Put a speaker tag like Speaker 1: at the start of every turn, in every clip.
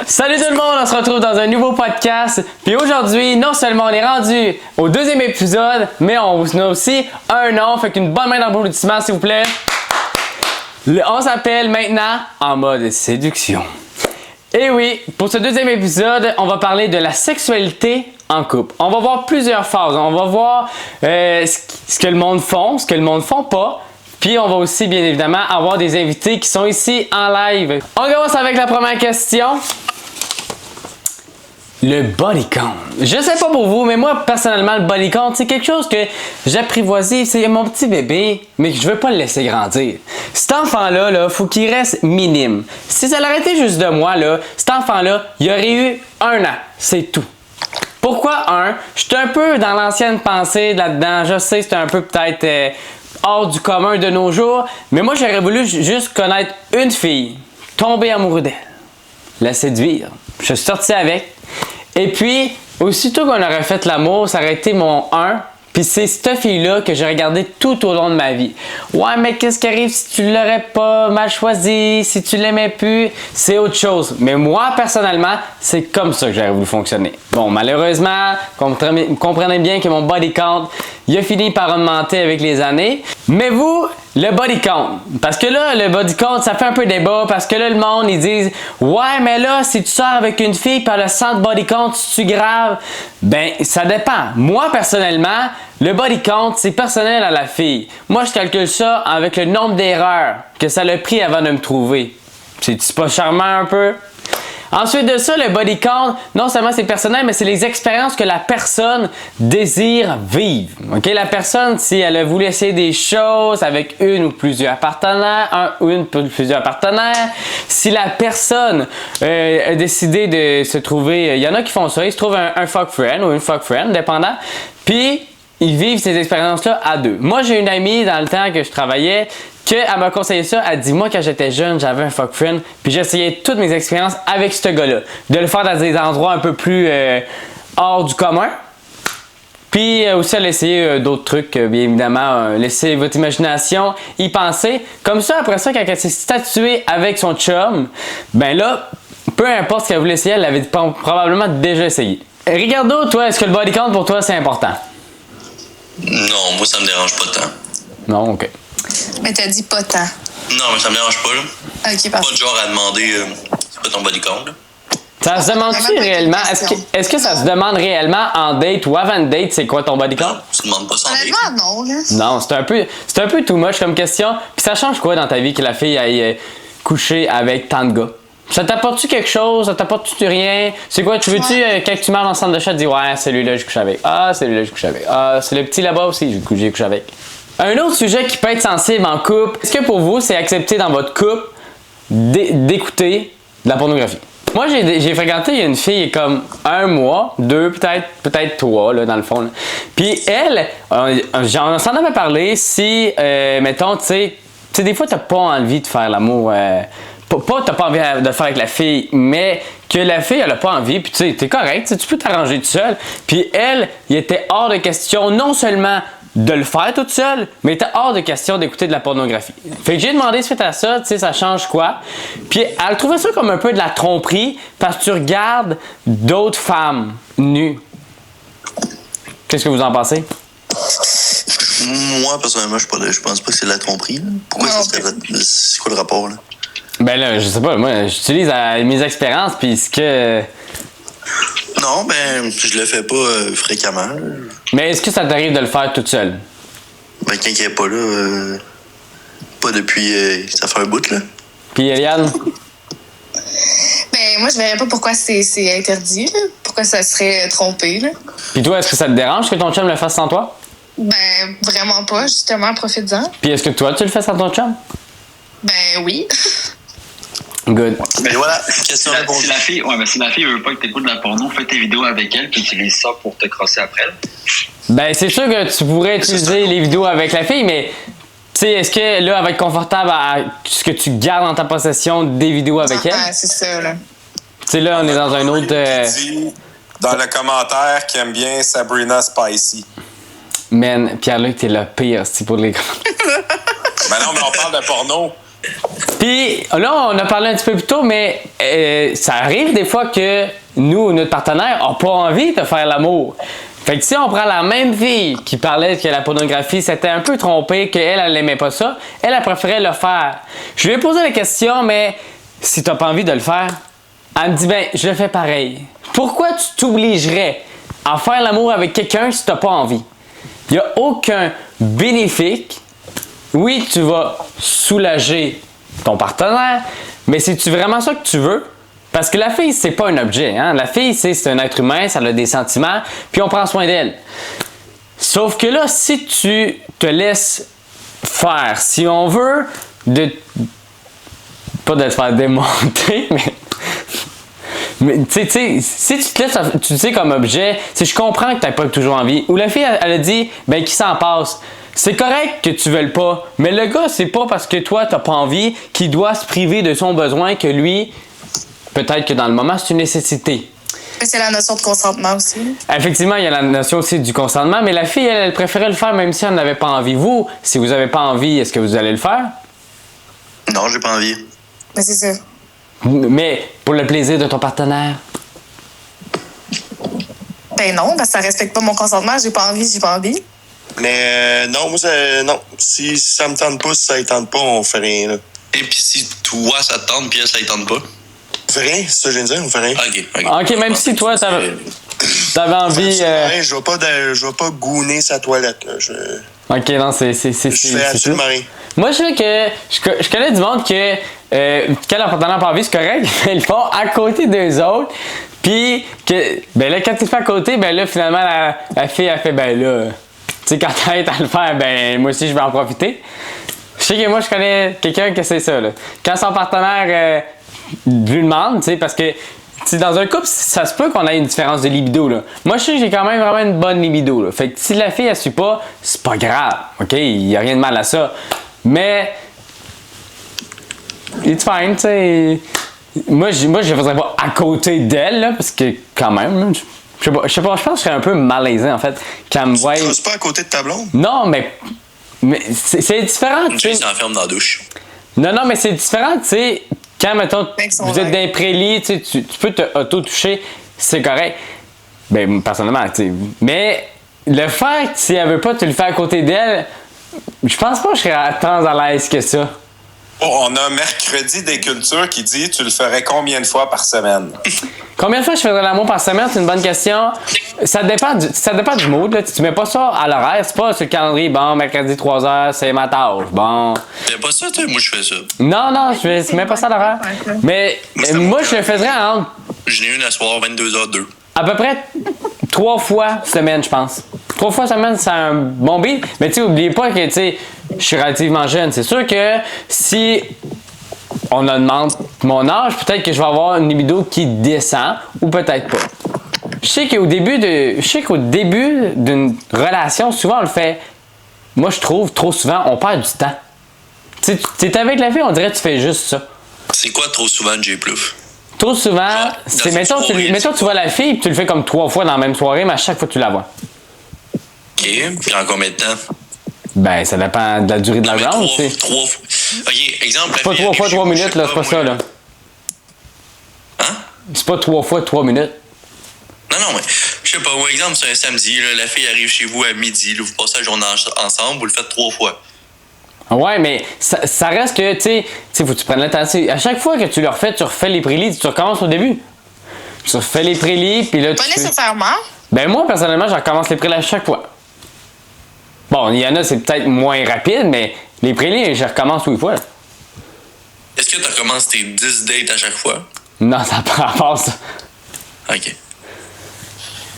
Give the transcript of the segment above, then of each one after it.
Speaker 1: Salut tout le monde, on se retrouve dans un nouveau podcast. Puis aujourd'hui, non seulement on est rendu au deuxième épisode, mais on a aussi un nom. Fait qu'une bonne main d'applaudissement s'il vous plaît. On s'appelle maintenant En mode séduction. Et oui, pour ce deuxième épisode, on va parler de la sexualité en couple. On va voir plusieurs phases. On va voir ce que le monde font, ce que le monde font pas. Puis on va aussi bien évidemment avoir des invités qui sont ici en live. On commence avec la première question. Le body count. Je sais pas pour vous, mais moi personnellement, le body count, c'est quelque chose que j'apprivoise. C'est mon petit bébé, mais je veux pas le laisser grandir. Cet enfant-là, faut qu'il reste minime. Si ça l'aurait été juste de moi, cet enfant-là, il aurait eu 1 an. C'est tout. Pourquoi 1? Je suis un peu dans l'ancienne pensée là-dedans. Je sais, c'est un peu peut-être hors du commun de nos jours, mais moi j'aurais voulu juste connaître une fille, tomber amoureux d'elle, la séduire. Je suis sorti avec. Et puis, aussitôt qu'on aurait fait l'amour, ça aurait été mon 1. Puis c'est cette fille-là que j'ai regardée tout au long de ma vie. Ouais, mais qu'est-ce qui arrive si tu l'aurais pas mal choisi, si tu l'aimais plus? C'est autre chose. Mais moi, personnellement, c'est comme ça que j'aurais voulu fonctionner. Bon, malheureusement, comprenez bien que mon body count, il a fini par augmenter avec les années. Mais vous, le body count. Parce que là, le body count, ça fait un peu débat. Parce que là, le monde, ils disent « Ouais, mais là, si tu sors avec une fille par le centre body count, c'est-tu grave? » Ben, ça dépend. Moi, personnellement, le body count, c'est personnel à la fille. Moi, je calcule ça avec le nombre d'erreurs que ça l'a pris avant de me trouver. C'est pas charmant un peu? Ensuite de ça, le body count, non seulement c'est personnel, mais c'est les expériences que la personne désire vivre. Okay? La personne, si elle a voulu essayer des choses avec une ou plusieurs partenaires, plusieurs partenaires, si la personne a décidé de se trouver, il y en a qui font ça, ils se trouvent un fuck friend ou une fuck friend, dépendant, puis ils vivent ces expériences-là à deux. Moi, j'ai une amie dans le temps que je travaillais, qu'elle m'a conseillé ça, elle dit moi quand j'étais jeune, j'avais un fuck friend, puis j'essayais toutes mes expériences avec ce gars-là. De le faire dans des endroits un peu plus hors du commun. Puis aussi elle a essayé d'autres trucs, bien évidemment, laisser votre imagination y penser. Comme ça, après ça, quand elle s'est statuée avec son chum, ben là, peu importe ce qu'elle voulait essayer, elle l'avait probablement déjà essayé. Ricardo, toi, est-ce que le body count pour toi c'est important?
Speaker 2: Non, moi ça me dérange pas tant.
Speaker 1: Non, ok.
Speaker 3: Mais t'as dit pas tant.
Speaker 2: Non, mais ça me dérange pas, là.
Speaker 3: Ok,
Speaker 2: Pas
Speaker 3: parfait.
Speaker 2: de genre à demander c'est quoi ton body count, là.
Speaker 1: Ça se demande-tu réellement? Est-ce que ça se demande réellement en date ou avant une date, c'est quoi ton body count?
Speaker 2: Non, tu demandes pas sans date.
Speaker 3: Honnêtement, non, là.
Speaker 1: Non, c'est un peu too much comme question. Puis ça change quoi dans ta vie que la fille aille coucher avec tant de gars? Ça t'apporte-tu quelque chose? Ça t'apporte-tu rien? C'est quoi? Tu veux-tu, quand tu marches dans le centre de chat, te dire ouais, celui-là, je couche avec. Ah, celui-là, je couche avec. Ah, c'est le petit là-bas aussi, j'ai couché avec. Un autre sujet qui peut être sensible en couple, est-ce que pour vous, c'est accepté dans votre couple d'écouter de la pornographie? Moi, j'ai fréquenté une fille comme 1 mois, 2, peut-être 3, là, dans le fond. Là. Puis elle, on s'en avait parlé si, mettons, tu sais, des fois, t'as pas envie de faire l'amour. Pas t'as pas envie de le faire avec la fille, mais que la fille, elle a pas envie, puis tu sais, t'es correct, tu peux t'arranger tout seul. Puis elle, il était hors de question, non seulement de le faire toute seule, mais il était hors de question d'écouter de la pornographie. Fait que j'ai demandé suite à ça, tu sais, ça change quoi? Puis elle trouvait ça comme un peu de la tromperie, parce que tu regardes d'autres femmes nues. Qu'est-ce que vous en pensez?
Speaker 2: Moi, personnellement, je pense pas que c'est de la tromperie, là. Pourquoi ça serait c'est quoi le rapport, là?
Speaker 1: Ben là, je sais pas, moi, j'utilise mes expériences, puis ce que...
Speaker 2: Non, ben, je le fais pas fréquemment.
Speaker 1: Mais est-ce que ça t'arrive de le faire toute seule?
Speaker 2: Ben, quand il est pas là, pas depuis, ça fait un bout, là.
Speaker 1: Puis Eliane?
Speaker 3: Ben, moi, je verrais pas pourquoi c'est interdit, là. Pourquoi ça serait trompé, là.
Speaker 1: Puis toi, est-ce que ça te dérange que ton chum le fasse sans toi?
Speaker 3: Ben, vraiment pas, justement, profite-en.
Speaker 1: Puis est-ce que toi, tu le fais sans ton chum?
Speaker 3: Ben, oui.
Speaker 1: Good.
Speaker 2: Mais voilà, question répondue.
Speaker 4: Si la fille veut pas que tu écoutes de la porno, fais tes vidéos avec elle puis utilise ça pour te crosser après elle.
Speaker 1: Ben, c'est sûr que tu pourrais utiliser les vidéos avec la fille, mais tu sais, est-ce que là, elle va être confortable à ce que tu gardes dans ta possession des vidéos avec elle?
Speaker 3: Ah, c'est ça, là.
Speaker 1: Tu sais, là, on est dans un autre...
Speaker 5: Dit dans le commentaire qui aime bien Sabrina Spicy.
Speaker 1: Man, Pierre-Luc, t'es le pire, c'est pour les...
Speaker 5: Ben non, mais on parle de porno.
Speaker 1: Puis là, on a parlé un petit peu plus tôt, mais ça arrive des fois que nous, notre partenaire, n'a pas envie de faire l'amour. Fait que si on prend la même fille qui parlait que la pornographie s'était un peu trompée, qu'elle, elle n'aimait pas ça, elle préférait le faire. Je lui ai posé la question, mais si tu n'as pas envie de le faire, elle me dit, ben, je le fais pareil. Pourquoi tu t'obligerais à faire l'amour avec quelqu'un si tu n'as pas envie? Il n'y a aucun bénéfice. Oui, tu vas soulager ton partenaire, mais c'est-tu vraiment ça que tu veux? Parce que la fille, c'est pas un objet. Hein? La fille, c'est un être humain, ça a des sentiments, puis on prend soin d'elle. Sauf que là, si tu te laisses faire, si on veut, pas de te faire démonter, mais tu sais, si tu te laisses utiliser comme objet, si je comprends que tu n'as pas toujours envie, ou la fille, elle a dit, ben, qui s'en passe? C'est correct que tu veuilles pas, mais le gars, c'est pas parce que toi, t'as pas envie qu'il doit se priver de son besoin que lui, peut-être que dans le moment, c'est une nécessité.
Speaker 3: C'est la notion de consentement aussi.
Speaker 1: Effectivement, il y a la notion aussi du consentement, mais la fille, elle préférait le faire même si elle n'avait pas envie. Vous, si vous n'avez pas envie, est-ce que vous allez le faire?
Speaker 2: Non, j'ai pas envie.
Speaker 3: Mais c'est ça.
Speaker 1: Mais pour le plaisir de ton partenaire?
Speaker 3: Ben non, parce que ça respecte pas mon consentement. J'ai pas envie.
Speaker 2: Mais non, moi, non. Si ça me tente pas, si ça ne tente pas, on fait rien. Là.
Speaker 6: Et puis si toi, ça te tente, puis elle, ça ne tente pas?
Speaker 2: On fait rien, c'est ça que je viens de dire, on fait rien.
Speaker 1: OK, même si toi, t'avais envie...
Speaker 2: Je vais pas gouiner sa toilette. Là.
Speaker 1: OK, non, c'est
Speaker 2: Je fais absolument rien.
Speaker 1: Moi, je sais que je connais du monde que quand leur partenaire n'a pas envie, c'est correct, ils le font à côté d'eux autres. Puis, ben là, quand tu le fais à côté, ben là, finalement, la fille, elle fait, ben là, tu sais, quand elle est à le faire, ben moi aussi, je vais en profiter. Je sais que moi, je connais quelqu'un que c'est ça, là. Quand son partenaire lui demande, tu sais, parce que, tu sais, dans un couple, ça se peut qu'on ait une différence de libido, là. Moi, je sais que j'ai quand même vraiment une bonne libido, là. Fait que si la fille, elle suit pas, c'est pas grave, OK? Il y a rien de mal à ça. Mais, it's fine, tu sais. Moi, je ne faisais pas à côté d'elle, là, parce que, quand même, je sais pas, je pense que je serais un peu malaisé, en fait, quand elle me voit...
Speaker 2: Tu ne pas à côté de ta blonde?
Speaker 1: Non, mais c'est différent, tu sais.
Speaker 6: Tu s'enferme dans la douche.
Speaker 1: Non, mais c'est différent, tu sais. Quand, mettons, vous êtes dans les prélis, tu peux te auto-toucher, c'est correct. Ben, personnellement, tu sais. Mais le faire, si elle veut pas, tu le fais à côté d'elle, je pense pas que je serais tant à l'aise que ça.
Speaker 5: Oh, on a Mercredi des Cultures qui dit « Tu le ferais combien de fois par semaine? »
Speaker 1: Combien de fois je faisais l'amour par semaine? C'est une bonne question. Ça dépend du mood. Là. Tu mets pas ça à l'horaire. C'est pas sur le calendrier. Bon, mercredi 3h, c'est ma tâche. Bon.
Speaker 6: Fais pas ça, toi? Moi, je fais ça.
Speaker 1: Non, je mets pas ça à l'horaire. Mais moi, je le faisais entre...
Speaker 6: J'en ai une à soir, 22h02.
Speaker 1: À peu près 3 fois semaine, je pense. 3 fois semaine, c'est un bon beat. Mais tu sais, oubliez pas que, tu sais, je suis relativement jeune. C'est sûr que si on demande mon âge, peut-être que je vais avoir une libido qui descend ou peut-être pas. Je sais qu'au début d'une relation, souvent on le fait. Moi, je trouve trop souvent, on perd du temps. Tu sais, t'es avec la fille, on dirait que tu fais juste ça.
Speaker 6: C'est quoi trop souvent, J. Plouf?
Speaker 1: Trop souvent, c'est mettons tu vois la fille et tu le fais comme 3 fois dans la même soirée, mais à chaque fois tu la vois.
Speaker 6: OK. Puis en combien de temps?
Speaker 1: Ben, ça dépend de la durée de la blonde, tu sais.
Speaker 6: 3 fois. OK, exemple.
Speaker 1: C'est pas 3 fois 3 minutes, là, c'est pas ça, là.
Speaker 6: Hein?
Speaker 1: C'est pas 3 fois 3 minutes.
Speaker 6: Non, mais je sais pas. Ou exemple, c'est un samedi, là, la fille arrive chez vous à midi, là, vous passez la journée ensemble, vous le faites 3 fois.
Speaker 1: Ouais, mais ça reste que, tu sais, faut que tu prennes le temps. À chaque fois que tu le refais, tu refais les prélis, tu recommences au début. Tu refais les prélis, puis là,
Speaker 3: Pas nécessairement.
Speaker 1: Ben, moi, personnellement, je recommence les prélis à chaque fois. Bon, il y en a, c'est peut-être moins rapide, mais les prélis, je recommence 8 fois. Là.
Speaker 6: Est-ce que tu recommences tes 10 dates à chaque fois?
Speaker 1: Non, ça prend pas ça.
Speaker 6: OK.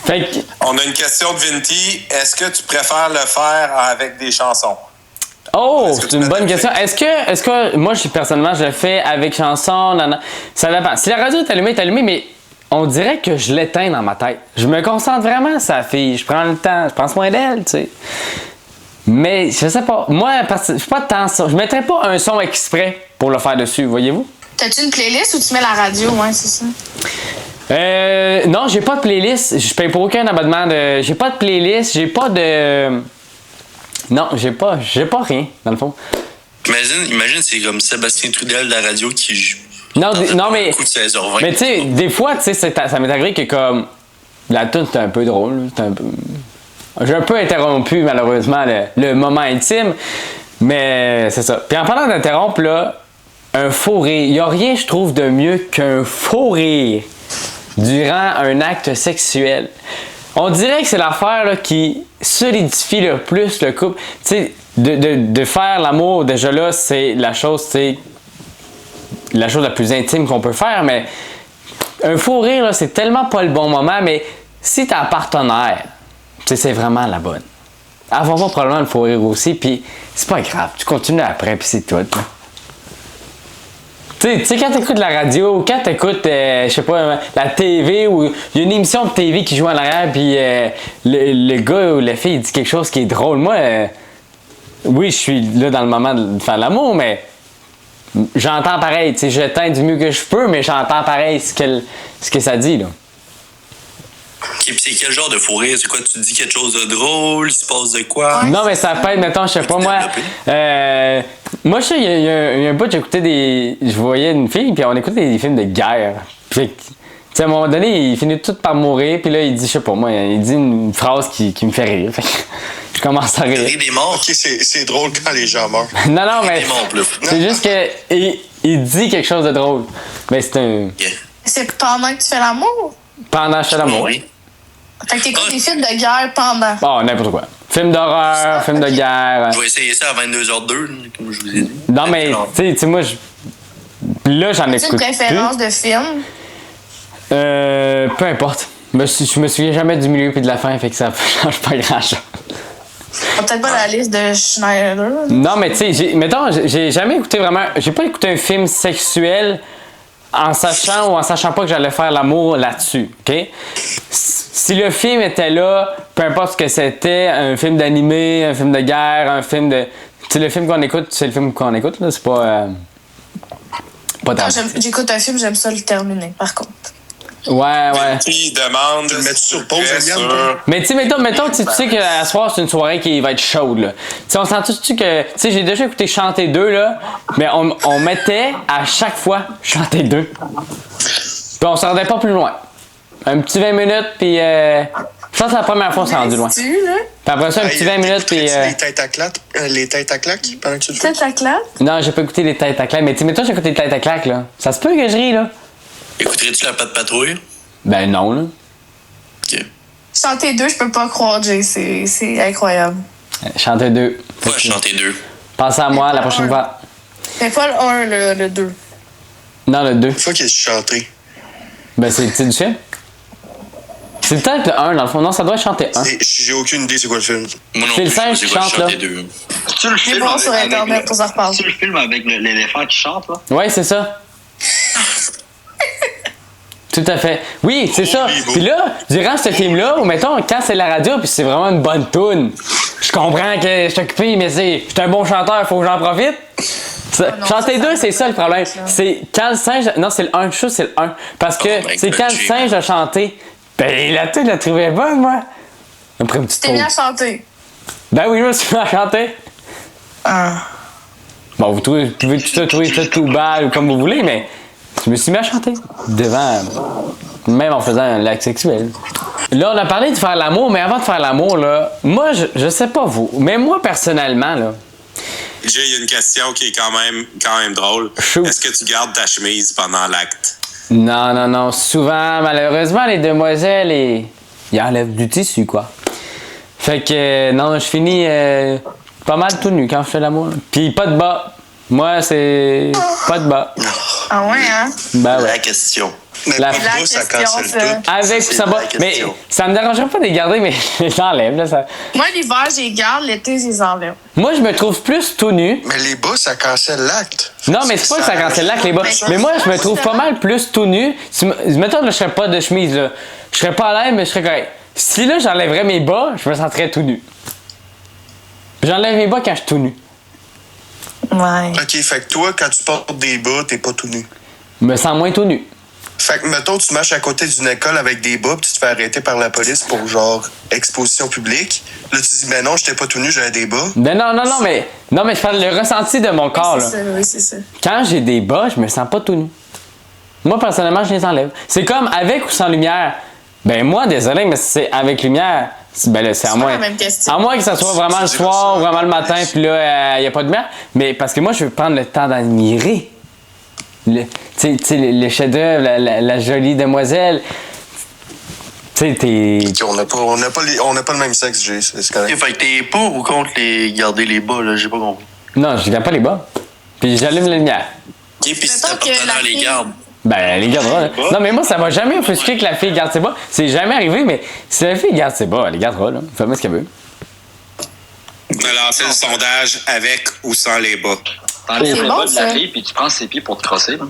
Speaker 1: Fait que...
Speaker 5: On a une question de Vinti. Est-ce que tu préfères le faire avec des chansons?
Speaker 1: Oh, c'est une bonne question. Est-ce que moi, personnellement, je le fais avec chanson? Ça dépend. Si la radio est allumée, mais on dirait que je l'éteins dans ma tête. Je me concentre vraiment sur la fille. Je prends le temps, je prends soin d'elle, tu sais. Mais je sais pas. Moi, je suis pas tant ça. Je mettrais pas un son exprès pour le faire dessus, voyez-vous?
Speaker 3: T'as-tu une playlist ou tu mets la radio? Ouais, c'est ça.
Speaker 1: Non, j'ai pas de playlist. Je paye pour aucun abonnement de. J'ai pas de playlist, j'ai pas de. Non, j'ai pas rien, dans le fond.
Speaker 6: Imagine, c'est comme Sébastien Trudel de la radio qui
Speaker 1: Non, mais.
Speaker 6: coup de 16h20.
Speaker 1: Mais tu sais, des fois, tu sais, ça m'est arrivé que comme. La tune c'était un peu drôle. C'était un peu. J'ai un peu interrompu, malheureusement, le moment intime. Mais c'est ça. Puis en parlant d'interrompre, là, un faux rire. Il n'y a rien, je trouve, de mieux qu'un faux rire durant un acte sexuel. On dirait que c'est l'affaire là, qui solidifie le plus le couple. Tu sais, de faire l'amour, déjà là, c'est la chose, c'est la chose la plus intime qu'on peut faire, mais un faux rire, là, c'est tellement pas le bon moment, mais si ta partenaire, tu sais, c'est vraiment la bonne. Elle va pas probablement le faux rire aussi, puis c'est pas grave, tu continues après, puis c'est tout. Là. Tu sais, quand t'écoutes la radio, quand t'écoutes, je sais pas, la TV, ou il y a une émission de TV qui joue en arrière, puis le gars ou la fille il dit quelque chose qui est drôle. Moi, oui, je suis là dans le moment de faire l'amour, mais j'entends pareil. Tu sais, j'éteins du mieux que je peux, mais j'entends pareil ce que ça dit, là.
Speaker 6: Ok, pis c'est quel genre de fou rire? C'est quoi, tu dis quelque chose de drôle? Il se passe de quoi?
Speaker 1: Non, mais ça peut être, mettons, je sais pas, moi. Moi, je sais, il y a un bout, j'écoutais je voyais une fille, puis on écoutait des films de guerre. Puis, tu sais, à un moment donné, il finit tout par mourir, puis là, il dit, je sais pas, moi, il dit une phrase qui me fait rire. Fait que je commence à rire.
Speaker 6: Rire des morts?
Speaker 5: Ok, c'est drôle quand les gens meurent.
Speaker 1: Non, mais
Speaker 6: Des morts, plus.
Speaker 1: c'est juste que il dit quelque chose de drôle. Mais c'est un.
Speaker 6: Ok.
Speaker 3: C'est pendant que tu fais l'amour?
Speaker 1: Pendant que je fais l'amour.
Speaker 6: Oui.
Speaker 3: Fait que t'écoutes des films de guerre pendant.
Speaker 1: Oh, n'importe quoi. Film d'horreur, film de guerre.
Speaker 6: Je vais essayer ça à 22h02, comme je vous ai dit.
Speaker 1: Non, mais, tu sais, moi, là, j'en
Speaker 3: As-tu
Speaker 1: écoute
Speaker 3: une préférence
Speaker 1: plus.
Speaker 3: de film?
Speaker 1: Peu importe. Je me souviens jamais du milieu puis de la fin, fait que ça change pas grand-chose.
Speaker 3: Peut-être pas la liste de Schneider.
Speaker 1: Non, mais tu sais, mettons, j'ai jamais écouté vraiment. J'ai pas écouté un film sexuel en sachant ou en sachant pas que j'allais faire l'amour là-dessus, OK? Si le film était là, peu importe ce que c'était, un film d'animé, un film de guerre, un film de. Tu sais, le film qu'on écoute, c'est le film qu'on écoute, là, c'est pas. Pas
Speaker 3: Quand
Speaker 1: tant.
Speaker 3: j'écoute un film, j'aime ça le terminer, par contre.
Speaker 1: Ouais.
Speaker 5: Qui demande
Speaker 2: Tu le mets sur pause,
Speaker 5: très
Speaker 2: Eliane,
Speaker 5: sûr.
Speaker 2: toi?
Speaker 1: Mais tu sais, mettons tu sais qu'à soir, c'est une soirée qui va être chaude, là. Tu sais, on s'entend-tu que. Tu sais, j'ai déjà écouté Chanter 2, là, mais on mettait à chaque fois Chanter 2. Puis on s'en rendait pas plus loin. Un petit 20 minutes, puis. Je pense que c'est la première fois qu'on s'est rendu loin. Puis
Speaker 3: Tu là?
Speaker 1: après ça, un petit 20 minutes, puis.
Speaker 5: Les têtes à claque pendant que tu le fais?
Speaker 3: Peut-être la claque?
Speaker 1: Non, j'ai pas écouté les têtes à claque, mais tu sais, mettons, j'ai écouté les têtes à claque, là. Ça se peut que je ris, là?
Speaker 6: Écouterais-tu la patte patrouille?
Speaker 1: Ben non, là.
Speaker 6: Ok.
Speaker 3: Chanter 2, je peux pas croire, Jay. C'est incroyable.
Speaker 1: Chanter 2.
Speaker 6: Pourquoi chanter 2?
Speaker 1: Pensez à moi la prochaine fois.
Speaker 3: Mais pas le 1, le 2.
Speaker 1: Non, le 2.
Speaker 5: Une fois qu'il est chanté.
Speaker 1: Ben, c'est le titre du film. C'est peut-être le 1, dans le fond. Non, ça doit être Chanter 1.
Speaker 5: J'ai aucune idée c'est quoi le film.
Speaker 6: Moi non
Speaker 1: C'est le
Speaker 6: plus, je
Speaker 1: singe
Speaker 6: sais
Speaker 1: qui
Speaker 6: quoi
Speaker 1: chante,
Speaker 6: chanter
Speaker 1: là.
Speaker 6: 2.
Speaker 4: C'est le film
Speaker 3: bon sur Internet pour s'en reparler.
Speaker 4: C'est le film avec l'éléphant qui chante, là?
Speaker 1: Ouais, c'est ça. Tout à fait. Oui, c'est ça. Puis là, durant ce film-là, ou mettons, quand c'est la radio, puis c'est vraiment une bonne toune, je comprends que je suis occupé, mais je suis un bon chanteur, faut que j'en profite.
Speaker 3: non,
Speaker 1: Chanter
Speaker 3: ça,
Speaker 1: 2,
Speaker 3: ça
Speaker 1: c'est ça le problème.
Speaker 3: ça.
Speaker 1: C'est quand le singe. Non, c'est le 1. Je suis sûr que c'est le 1. Parce que
Speaker 6: Oh my
Speaker 1: c'est
Speaker 6: God,
Speaker 1: quand le
Speaker 6: Jay.
Speaker 1: singe a chanté. Ben, la toune, je la trouvais bonne, moi. Après une petite
Speaker 3: T'es bien
Speaker 1: pause.
Speaker 3: chanté.
Speaker 1: Ben oui, je me suis mis à chanter.
Speaker 3: Ah.
Speaker 1: Bon, vous pouvez trouver ça tout bas ou comme vous voulez, mais je me suis mis à chanter devant, même en faisant un acte sexuel. Là, on a parlé de faire l'amour, mais avant de faire l'amour, là, moi, je sais pas vous, mais moi, personnellement, là,
Speaker 5: Jay, il y a une question qui est quand même drôle.
Speaker 1: Shoot.
Speaker 5: Est-ce que tu gardes ta chemise pendant l'acte?
Speaker 1: non, souvent, malheureusement, les demoiselles, ils enlèvent du tissu, quoi. Fait que, non, je finis pas mal tout nu quand je fais l'amour. là. Puis pas de bas. Moi, c'est pas de bas.
Speaker 3: Ah ouais, hein?
Speaker 1: Ben ouais.
Speaker 6: La question.
Speaker 5: Mais
Speaker 1: La-
Speaker 5: pas de
Speaker 3: La
Speaker 5: bas, ça
Speaker 3: question,
Speaker 5: cancelle
Speaker 3: ça.
Speaker 5: tout.
Speaker 1: Avec
Speaker 6: c'est
Speaker 1: ça
Speaker 6: la
Speaker 1: bas. Mais
Speaker 6: question.
Speaker 1: ça me dérangerait pas de les garder, mais je les enlève, là. Ça.
Speaker 3: Moi, l'hiver, j'ai garde. L'été, je les enlève.
Speaker 1: Moi, je me trouve plus tout nu.
Speaker 5: Mais les bas, ça cancelle l'acte.
Speaker 1: Non, mais c'est pas que ça cancelle l'acte, les bas. Mais moi, je me trouve pas mal plus tout nu. Mettons, là, je serais pas de chemise, là. Je serais pas à l'aise, mais je serais correct. Si là, j'enlèverais mes bas, je me sentirais tout nu. J'enlève mes bas quand je suis tout nu.
Speaker 3: Ouais.
Speaker 5: Ok, fait que toi, quand tu portes des bas, t'es pas tout nu.
Speaker 1: Je me sens moins tout nu.
Speaker 2: Fait que, mettons, tu marches à côté d'une école avec des bas, puis tu te fais arrêter par la police pour, genre, exposition publique. Là, tu dis, mais non, j'étais pas tout nu, j'avais des bas.
Speaker 1: Ben non, mais je parle le ressenti de mon corps, là.
Speaker 3: C'est ça, oui, c'est ça.
Speaker 1: Quand j'ai des bas, je me sens pas tout nu. Moi, personnellement, je les enlève. C'est comme avec ou sans lumière. Ben moi, désolé, mais c'est avec lumière. Ben là, c'est à
Speaker 3: pas
Speaker 1: moins.
Speaker 3: la même question.
Speaker 1: À moins que ça soit vraiment le soir ou vraiment le matin, puis là, il n'y a pas de lumière. Mais parce que moi, je veux prendre le temps d'admirer le chef-d'œuvre, la jolie demoiselle. Tu sais, t'es.
Speaker 2: On n'a pas le même sexe, Jay, c'est correct.
Speaker 6: Fait que t'es pour ou contre les garder les bas, là? J'ai pas compris.
Speaker 1: Non, je garde pas les bas. Puis j'allume la lumière.
Speaker 6: Ok, puis si
Speaker 3: Mettons
Speaker 6: ta
Speaker 3: que
Speaker 6: partenaire
Speaker 3: la
Speaker 6: les
Speaker 3: fille-
Speaker 6: garde.
Speaker 1: Ben, elle les gardera. Là. Non, mais moi, ça m'a jamais offusqué que la fille garde ses bas. C'est jamais arrivé, mais si la fille garde ses bas, elle les gardera, là. Fais-moi ce qu'elle veut.
Speaker 5: On a lancé le sondage avec ou sans les bas.
Speaker 4: T'enlèves
Speaker 3: C'est
Speaker 4: le
Speaker 3: bon,
Speaker 4: bas de la
Speaker 3: ça.
Speaker 4: fille, puis tu prends ses pieds pour te crosser. Là.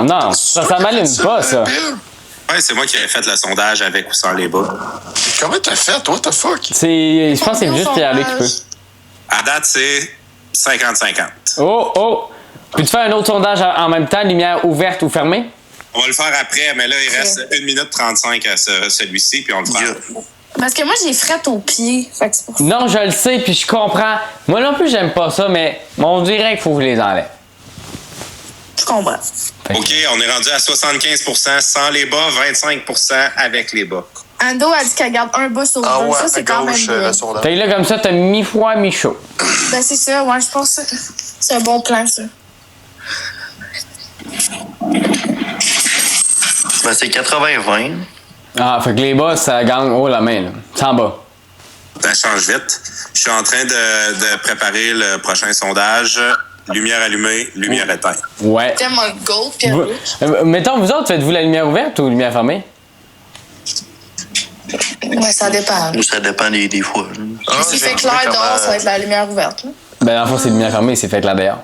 Speaker 1: Non. Ça m'allume pas, ça.
Speaker 5: Ouais, c'est moi qui ai fait le sondage avec ou sans les bas.
Speaker 2: Comment t'as fait? What the fuck?
Speaker 1: Je pense que c'est juste Pierre-Luc qui peut.
Speaker 5: À date, c'est 50-50.
Speaker 1: Oh! Puis tu fais un autre sondage en même temps, lumière ouverte ou fermée?
Speaker 5: On va le faire après, mais là, il reste 1 minute 35 à celui-ci, puis on le fera.
Speaker 3: Parce que moi, j'ai frette aux pieds. Fait que c'est pour ça.
Speaker 1: Non, je le sais, puis je comprends. Moi non plus, j'aime pas ça, mais on dirait qu'il faut que je les enlève.
Speaker 3: Je comprends.
Speaker 5: OK, on est rendu à 75% sans les bas, 25% avec les bas.
Speaker 3: Ando a dit qu'elle garde un bas sur
Speaker 2: Ah
Speaker 3: deux.
Speaker 2: ouais,
Speaker 3: Ça,
Speaker 2: à
Speaker 3: c'est quand même
Speaker 2: gauche,
Speaker 3: bien.
Speaker 2: le sondage.
Speaker 1: Fait que là, comme ça, t'as mi-froid, mi-chaud.
Speaker 3: Ben, c'est ça, ouais, je pense que c'est un bon plan, ça.
Speaker 6: Ben, c'est 80-20.
Speaker 1: Ah, fait que les bas, ça gagne haut la main, là. Sans bas.
Speaker 5: Ça change vite. Je suis en train de préparer le prochain sondage. Lumière allumée, lumière éteinte.
Speaker 1: Ouais.
Speaker 3: T'aimes un gold, puis
Speaker 1: Mettons, vous autres, faites-vous la lumière ouverte ou lumière fermée?
Speaker 3: Ouais, ça dépend.
Speaker 6: Ou ça dépend des fois.
Speaker 3: S'il fait clair dehors, ça va être la lumière ouverte. Là.
Speaker 1: Ben, dans le fond, c'est lumière fermée, c'est fait là dehors.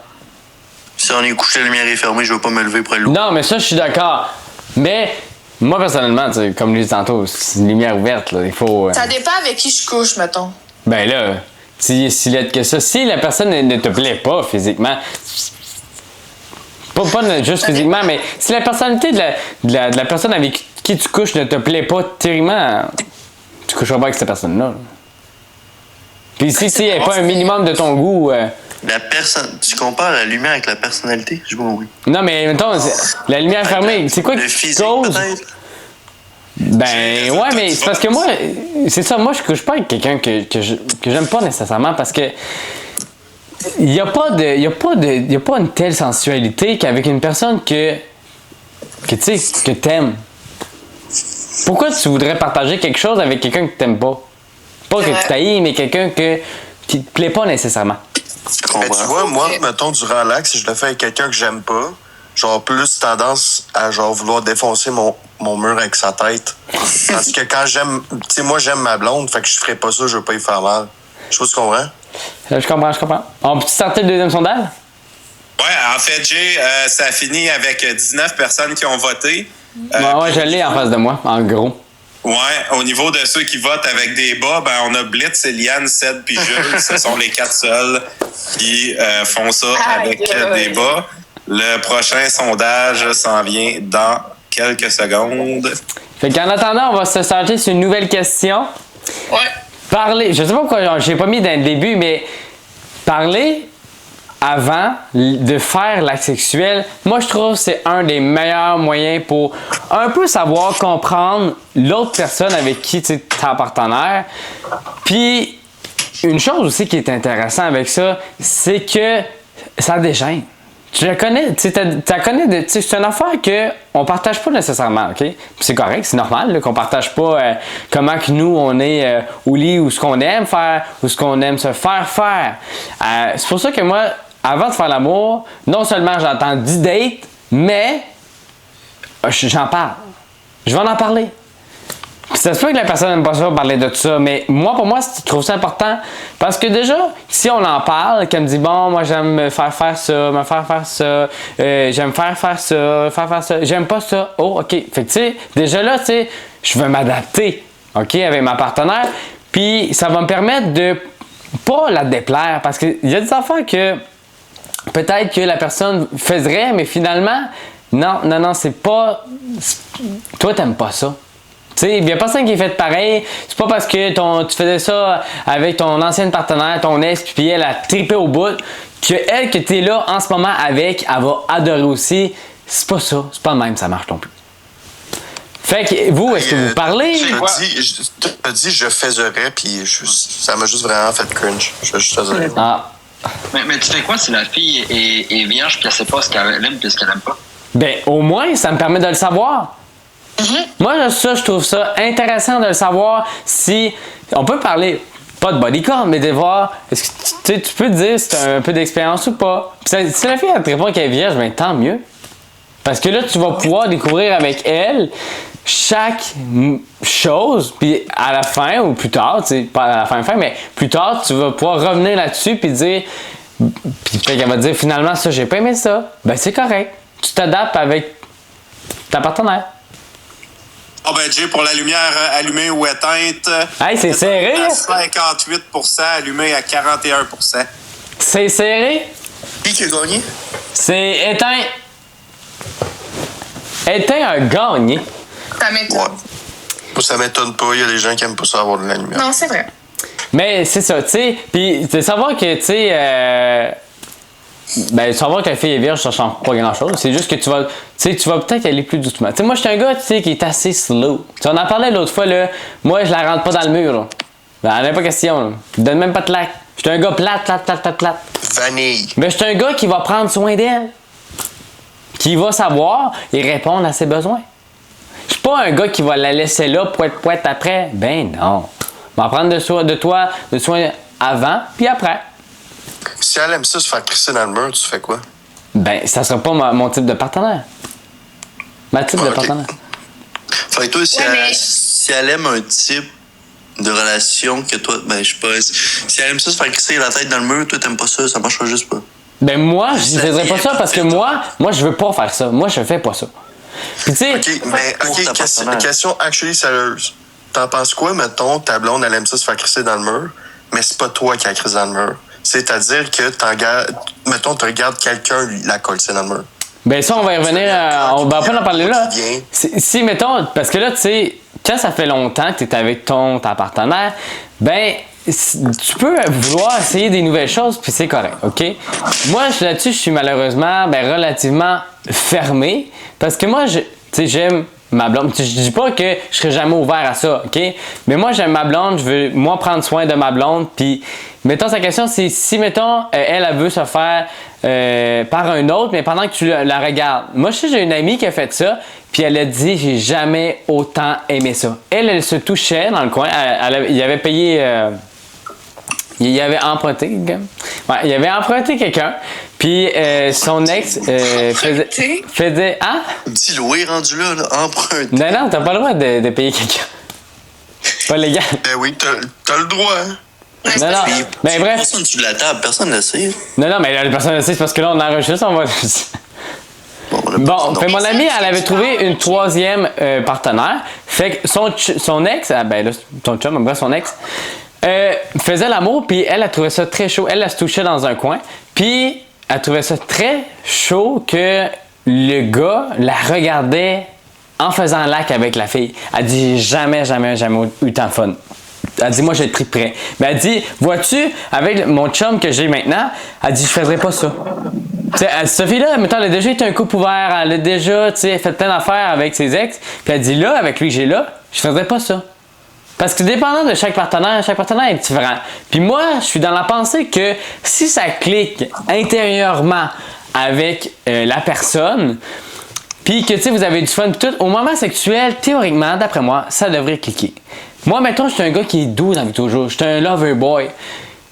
Speaker 6: Si on est couché, la lumière est fermée, je vais pas me lever pour aller au.
Speaker 1: Non, mais ça, je suis d'accord. Mais, moi, personnellement, tu sais, comme je l'ai dit tantôt, c'est une lumière ouverte, là. Il faut.
Speaker 3: Ça dépend avec qui je couche, mettons.
Speaker 1: Ben là, si laide que ça, si la personne ne te plaît pas physiquement, pas juste physiquement, mais si la personnalité de la personne avec qui tu couches ne te plaît pas terriblement, tu coucheras pas avec cette personne-là. Là. Puis si elle n'est pas un minimum de ton goût.
Speaker 6: La personne. Tu compares la lumière avec la personnalité? J'ai pas compris.
Speaker 1: Non, mais mettons, la lumière fermée, c'est quoi
Speaker 6: Le
Speaker 1: qui
Speaker 6: physique,
Speaker 1: cause?
Speaker 6: peut-être?
Speaker 1: Ben ouais, mais c'est parce que moi, c'est ça, moi je couche pas avec quelqu'un que j'aime pas nécessairement parce que il y a pas une telle sensualité qu'avec une personne que tu sais que t'aimes. Pourquoi tu voudrais partager quelque chose avec quelqu'un que t'aimes pas? Pas que tu t'haïs, mais quelqu'un qui te plaît pas nécessairement.
Speaker 6: Je
Speaker 2: Mais
Speaker 6: comprends.
Speaker 2: tu vois, moi, mettons, durant l'acte, si je le fais avec quelqu'un que j'aime pas, genre plus tendance à genre vouloir défoncer mon mur avec sa tête. Tandis que quand j'aime, tu sais, moi j'aime ma blonde, fait que je ferais pas ça, je veux pas y faire mal. Je sais pas si tu comprends.
Speaker 1: Je comprends. On peut sortir le deuxième sondage?
Speaker 5: Ouais, en fait, Jay, ça a fini avec 19 personnes qui ont voté.
Speaker 1: Ouais, je l'ai en face de moi, en gros.
Speaker 5: Ouais, au niveau de ceux qui votent avec des bas, ben on a Blitz, Eliane, Ced puis Jules. Ce sont les 4 seuls qui font ça avec des bas. Le prochain sondage s'en vient dans quelques secondes.
Speaker 1: Fait qu'en attendant, on va se starter sur une nouvelle question.
Speaker 3: Ouais.
Speaker 1: Parler, je sais pas pourquoi j'ai pas mis dans le début, mais parler avant de faire l'acte sexuel, moi je trouve que c'est un des meilleurs moyens pour un peu savoir comprendre l'autre personne avec qui tu es ta partenaire. Puis une chose aussi qui est intéressante avec ça, c'est que ça dégêne. Tu la connais, tu la connais, c'est une affaire qu'on partage pas nécessairement, ok? C'est correct, c'est normal là, qu'on partage pas comment que nous on est au lit ou ce qu'on aime faire ou ce qu'on aime se faire faire. C'est pour ça que moi, avant de faire l'amour, non seulement j'entends 10 dates, mais j'en parle. Je vais en parler. Puis ça se peut que la personne n'aime pas ça parler de tout ça, mais moi, pour moi, je trouve ça important parce que déjà, si on en parle, qu'elle me dit, bon, moi, j'aime me faire faire ça, j'aime faire ça, j'aime pas ça, oh, OK. Fait que, tu sais, déjà là, tu sais, je veux m'adapter, OK, avec ma partenaire, puis ça va me permettre de pas la déplaire parce qu'il y a des affaires que peut-être que la personne faisait, mais finalement, Non, c'est pas... Toi, t'aimes pas ça. Tu sais, il n'y a personne qui est fait pareil. C'est pas parce que tu faisais ça avec ton ancienne partenaire, ton ex, puis elle a trippé au bout, que elle que t'es là en ce moment avec, elle va adorer aussi. C'est pas ça. C'est pas le même, ça marche non plus. Fait que vous, est-ce que vous parlez?
Speaker 2: T'as dit je faiserais, puis ça m'a juste vraiment fait cringe. Je faiserais.
Speaker 1: Ah.
Speaker 4: Mais tu fais quoi si la fille est vierge puis elle sait pas ce qu'elle aime et ce qu'elle aime pas?
Speaker 1: Ben, au moins, ça me permet de le savoir. Moi, je trouve ça intéressant de le savoir si... On peut parler, pas de body count, mais de voir... Est-ce que tu peux te dire si tu as un peu d'expérience ou pas. Puis si la fille elle te répond qu'elle est vierge, ben tant mieux. Parce que là, tu vas pouvoir découvrir avec elle chaque chose, puis à la fin ou plus tard, tu sais, pas à la fin, mais plus tard, tu vas pouvoir revenir là-dessus puis dire... Puis peut-être qu'elle va te dire, finalement, ça, j'ai pas aimé ça. Ben, c'est correct. Tu t'adaptes avec ta partenaire.
Speaker 5: Ah ben Jay, pour la lumière allumée ou éteinte,
Speaker 1: Hey, c'est serré!
Speaker 5: à 58%, allumée à 41%.
Speaker 1: C'est serré?
Speaker 2: Qui a gagné?
Speaker 1: C'est éteint. Éteint a gagné.
Speaker 3: Ça m'étonne.
Speaker 2: Moi, ça m'étonne pas. Il y a des gens qui aiment pas ça avoir de la lumière.
Speaker 3: Non, c'est vrai.
Speaker 1: Mais c'est ça, tu sais. Puis, de savoir que, tu sais, ben, savoir que la fille est vierge, ça change pas grand-chose. C'est juste que tu vas peut-être aller plus doucement. Tu sais, moi, je suis un gars, tu sais, qui est assez slow. Tu sais, on en parlait l'autre fois, là. Moi, je la rentre pas dans le mur, là. Ben, elle n'a pas question, là. Je donne même pas de lac. Je suis un gars plate.
Speaker 2: Vanille.
Speaker 1: Mais je suis un gars qui va prendre soin d'elle. Qui va savoir et répondre à ses besoins. Je suis pas un gars qui va la laisser là, poète après. Ben non. On va prendre de soin avant, puis après.
Speaker 2: Si elle aime ça se faire crisser dans le mur, tu fais quoi?
Speaker 1: Ben, ça sera pas mon type de partenaire. Ma type de
Speaker 2: Ok.
Speaker 1: partenaire.
Speaker 7: Fait que toi, si,
Speaker 3: Ouais, mais-
Speaker 7: si elle aime un type de relation que toi, ben, je sais pas, si elle aime ça se faire crisser la tête dans le mur, toi, t'aimes pas ça, ça marchera juste pas.
Speaker 1: Ben moi, je faisais pas ça parce que moi, je veux pas faire ça. Moi, je fais pas ça. Puis tu sais,
Speaker 2: OK, mais
Speaker 7: Pour ta partenaire.
Speaker 2: question actually sérieuse. T'en penses quoi, mettons, ta blonde, elle aime ça se faire crisser dans le mur, mais c'est pas toi qui la crisse dans le mur. C'est-à-dire que mettons, tu regardes quelqu'un la coller dans le mur.
Speaker 1: ben ça, on va y revenir, on va pas en parler là.
Speaker 2: Bien.
Speaker 1: Si, mettons, parce que là, tu sais, quand ça fait longtemps que tu es avec ta partenaire, ben, tu peux vouloir essayer des nouvelles choses, puis c'est correct, OK? Moi, là-dessus, je suis malheureusement relativement fermé, parce que moi, tu sais, j'aime ma blonde. Je dis pas que je serai jamais ouvert à ça, OK? Mais moi, j'aime ma blonde, je veux, moi, prendre soin de ma blonde, puis, mettons, sa question, c'est si, mettons, elle veut se faire par un autre, mais pendant que tu la regardes. Moi, je sais, j'ai une amie qui a fait ça, puis elle a dit, j'ai jamais autant aimé ça. Elle se touchait dans le coin, il avait payé... il avait emprunté quelqu'un. Ouais, il avait emprunté quelqu'un. Puis son ex faisait. Hein?
Speaker 7: Petit loué rendu là, emprunté.
Speaker 1: Non, t'as pas le droit de payer quelqu'un. C'est pas légal.
Speaker 2: Ben oui, t'as le droit, hein?
Speaker 1: Non. Ben bref.
Speaker 7: Personne dessus de la table, personne ne sait.
Speaker 1: Non, mais la personne le sait, c'est parce que là, on enregistre, on va. Bon, fait mon amie, elle avait trouvé une troisième partenaire. Fait que son ex, ben là, ton chum, bref, son ex, faisait l'amour, puis elle a trouvé ça très chaud. Elle se touchait dans un coin, puis elle trouvait ça très chaud que le gars la regardait en faisant lac avec la fille. Elle dit jamais eu tant de fun. Elle dit, moi, j'ai pris prêt. Mais elle dit, vois-tu, avec mon chum que j'ai maintenant, elle dit, je ferais pas ça. Tu sais, cette fille-là, mettons, elle a déjà été un couple ouvert, elle a déjà, tu sais, fait plein d'affaires avec ses ex. Puis elle dit, là, avec lui que j'ai là, je ferais pas ça. Parce que dépendant de chaque partenaire est différent. Puis moi, je suis dans la pensée que si ça clique intérieurement avec la personne, puis que, tu sais, vous avez du fun, tout, au moment sexuel, théoriquement, d'après moi, ça devrait cliquer. Moi, mettons, je suis un gars qui est doux dans la vie toujours. Je suis un lover boy.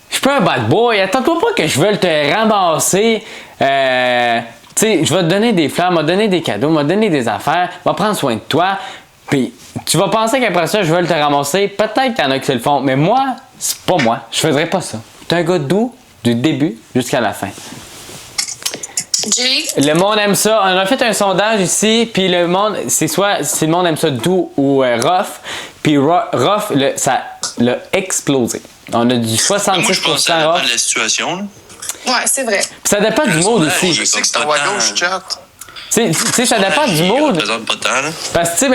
Speaker 1: Je suis pas un bad boy. Attends-toi pas que je veuille te ramasser. Tu sais, je vais te donner des fleurs, je vais te donner des cadeaux, je vais te donner des affaires, je vais prendre soin de toi. Puis, tu vas penser qu'après ça, je vais te ramasser. Peut-être qu'il y en a qui le font, mais moi, c'est pas moi. Je ferais pas ça. Je suis un gars doux du début jusqu'à la fin.
Speaker 3: Jay,
Speaker 1: Le monde aime ça. On a fait un sondage ici, puis le monde, c'est soit si le monde aime ça doux ou rough. Puis rough, ça l'a explosé. On a du 66%
Speaker 7: Moi, je pense que ça dépend
Speaker 1: rough.
Speaker 7: de la situation. Là.
Speaker 3: ouais, c'est vrai.
Speaker 1: Puis ça dépend du mode aussi.
Speaker 2: Je sais que c'est en haut à gauche, chat.
Speaker 1: Tu sais, ça dépend du
Speaker 6: Ça
Speaker 1: mood.
Speaker 6: représente pas tant, là.
Speaker 1: Parce que, tu sais,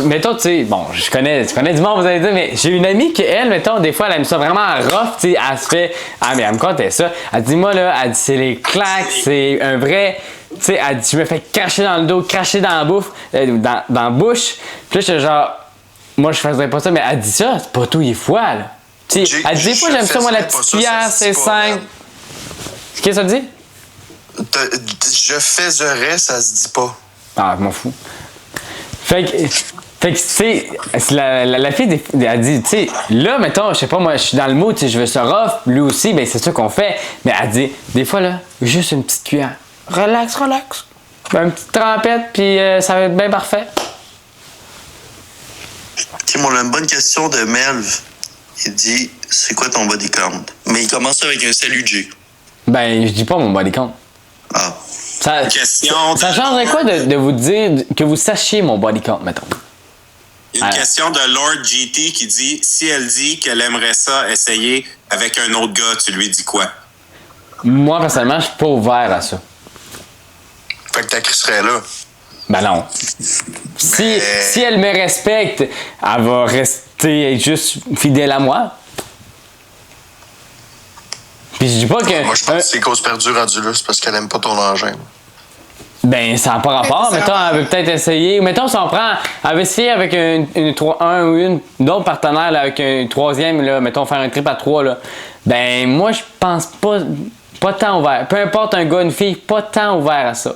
Speaker 1: mettons, tu sais, bon, tu connais du monde, vous allez dire, mais j'ai une amie qui, elle, mettons, des fois, elle aime ça vraiment rough, tu sais, elle se fait, mais elle me contait ça. Elle dit, moi, là, elle dit, c'est les claques, c'est un vrai, tu sais, elle dit, je me fais cracher dans le dos, cracher dans la bouffe, dans la bouche. Puis là, j'étais genre, moi, je faisais pas ça, mais elle dit ça, c'est pas tout, il est fou, là. Tu sais, elle dit, des fois, j'aime ça, moi, la petite cuillère, c'est simple. Qu'est-ce que ça dit?
Speaker 2: Je faiserais, ça se dit pas.
Speaker 1: Ah, je m'en fous. Fait que tu sais, la fille, elle dit, tu sais, là, mettons, je sais pas, moi, je suis dans le mood, tu sais, je veux ça rough, lui aussi, ben c'est ça qu'on fait. Mais elle dit, des fois, là, juste une petite cuillère. Relax. Ben, une petite trempette, puis ça va être bien parfait.
Speaker 7: Tim, on a une bonne question de Melv. Il dit, c'est quoi ton body count?
Speaker 6: Mais il commence avec un salut J.
Speaker 1: Ben, je dis pas mon body count.
Speaker 7: Ah.
Speaker 1: Ça changerait quoi de vous dire que vous sachiez mon body count, mettons?
Speaker 5: Une question de Lord GT qui dit si elle dit qu'elle aimerait ça essayer avec un autre gars, tu lui dis quoi?
Speaker 1: Moi, personnellement, je suis pas ouvert à ça.
Speaker 2: Fait que ta crisserait là.
Speaker 1: Ben non. Si elle me respecte, elle va rester juste fidèle à moi. Puis je dis pas que.
Speaker 2: Moi, je pense que c'est cause perdue rendue là, c'est parce qu'elle aime pas ton engin.
Speaker 1: Ben, ça n'a pas rapport. Mettons, elle veut peut-être essayer. Mettons, si on prend. Elle veut essayer avec un ou une autre partenaire, là, avec un troisième, là, mettons, faire un trip à 3, là. Ben, moi, je pense pas tant ouvert. Peu importe un gars, une fille, pas tant ouvert à ça.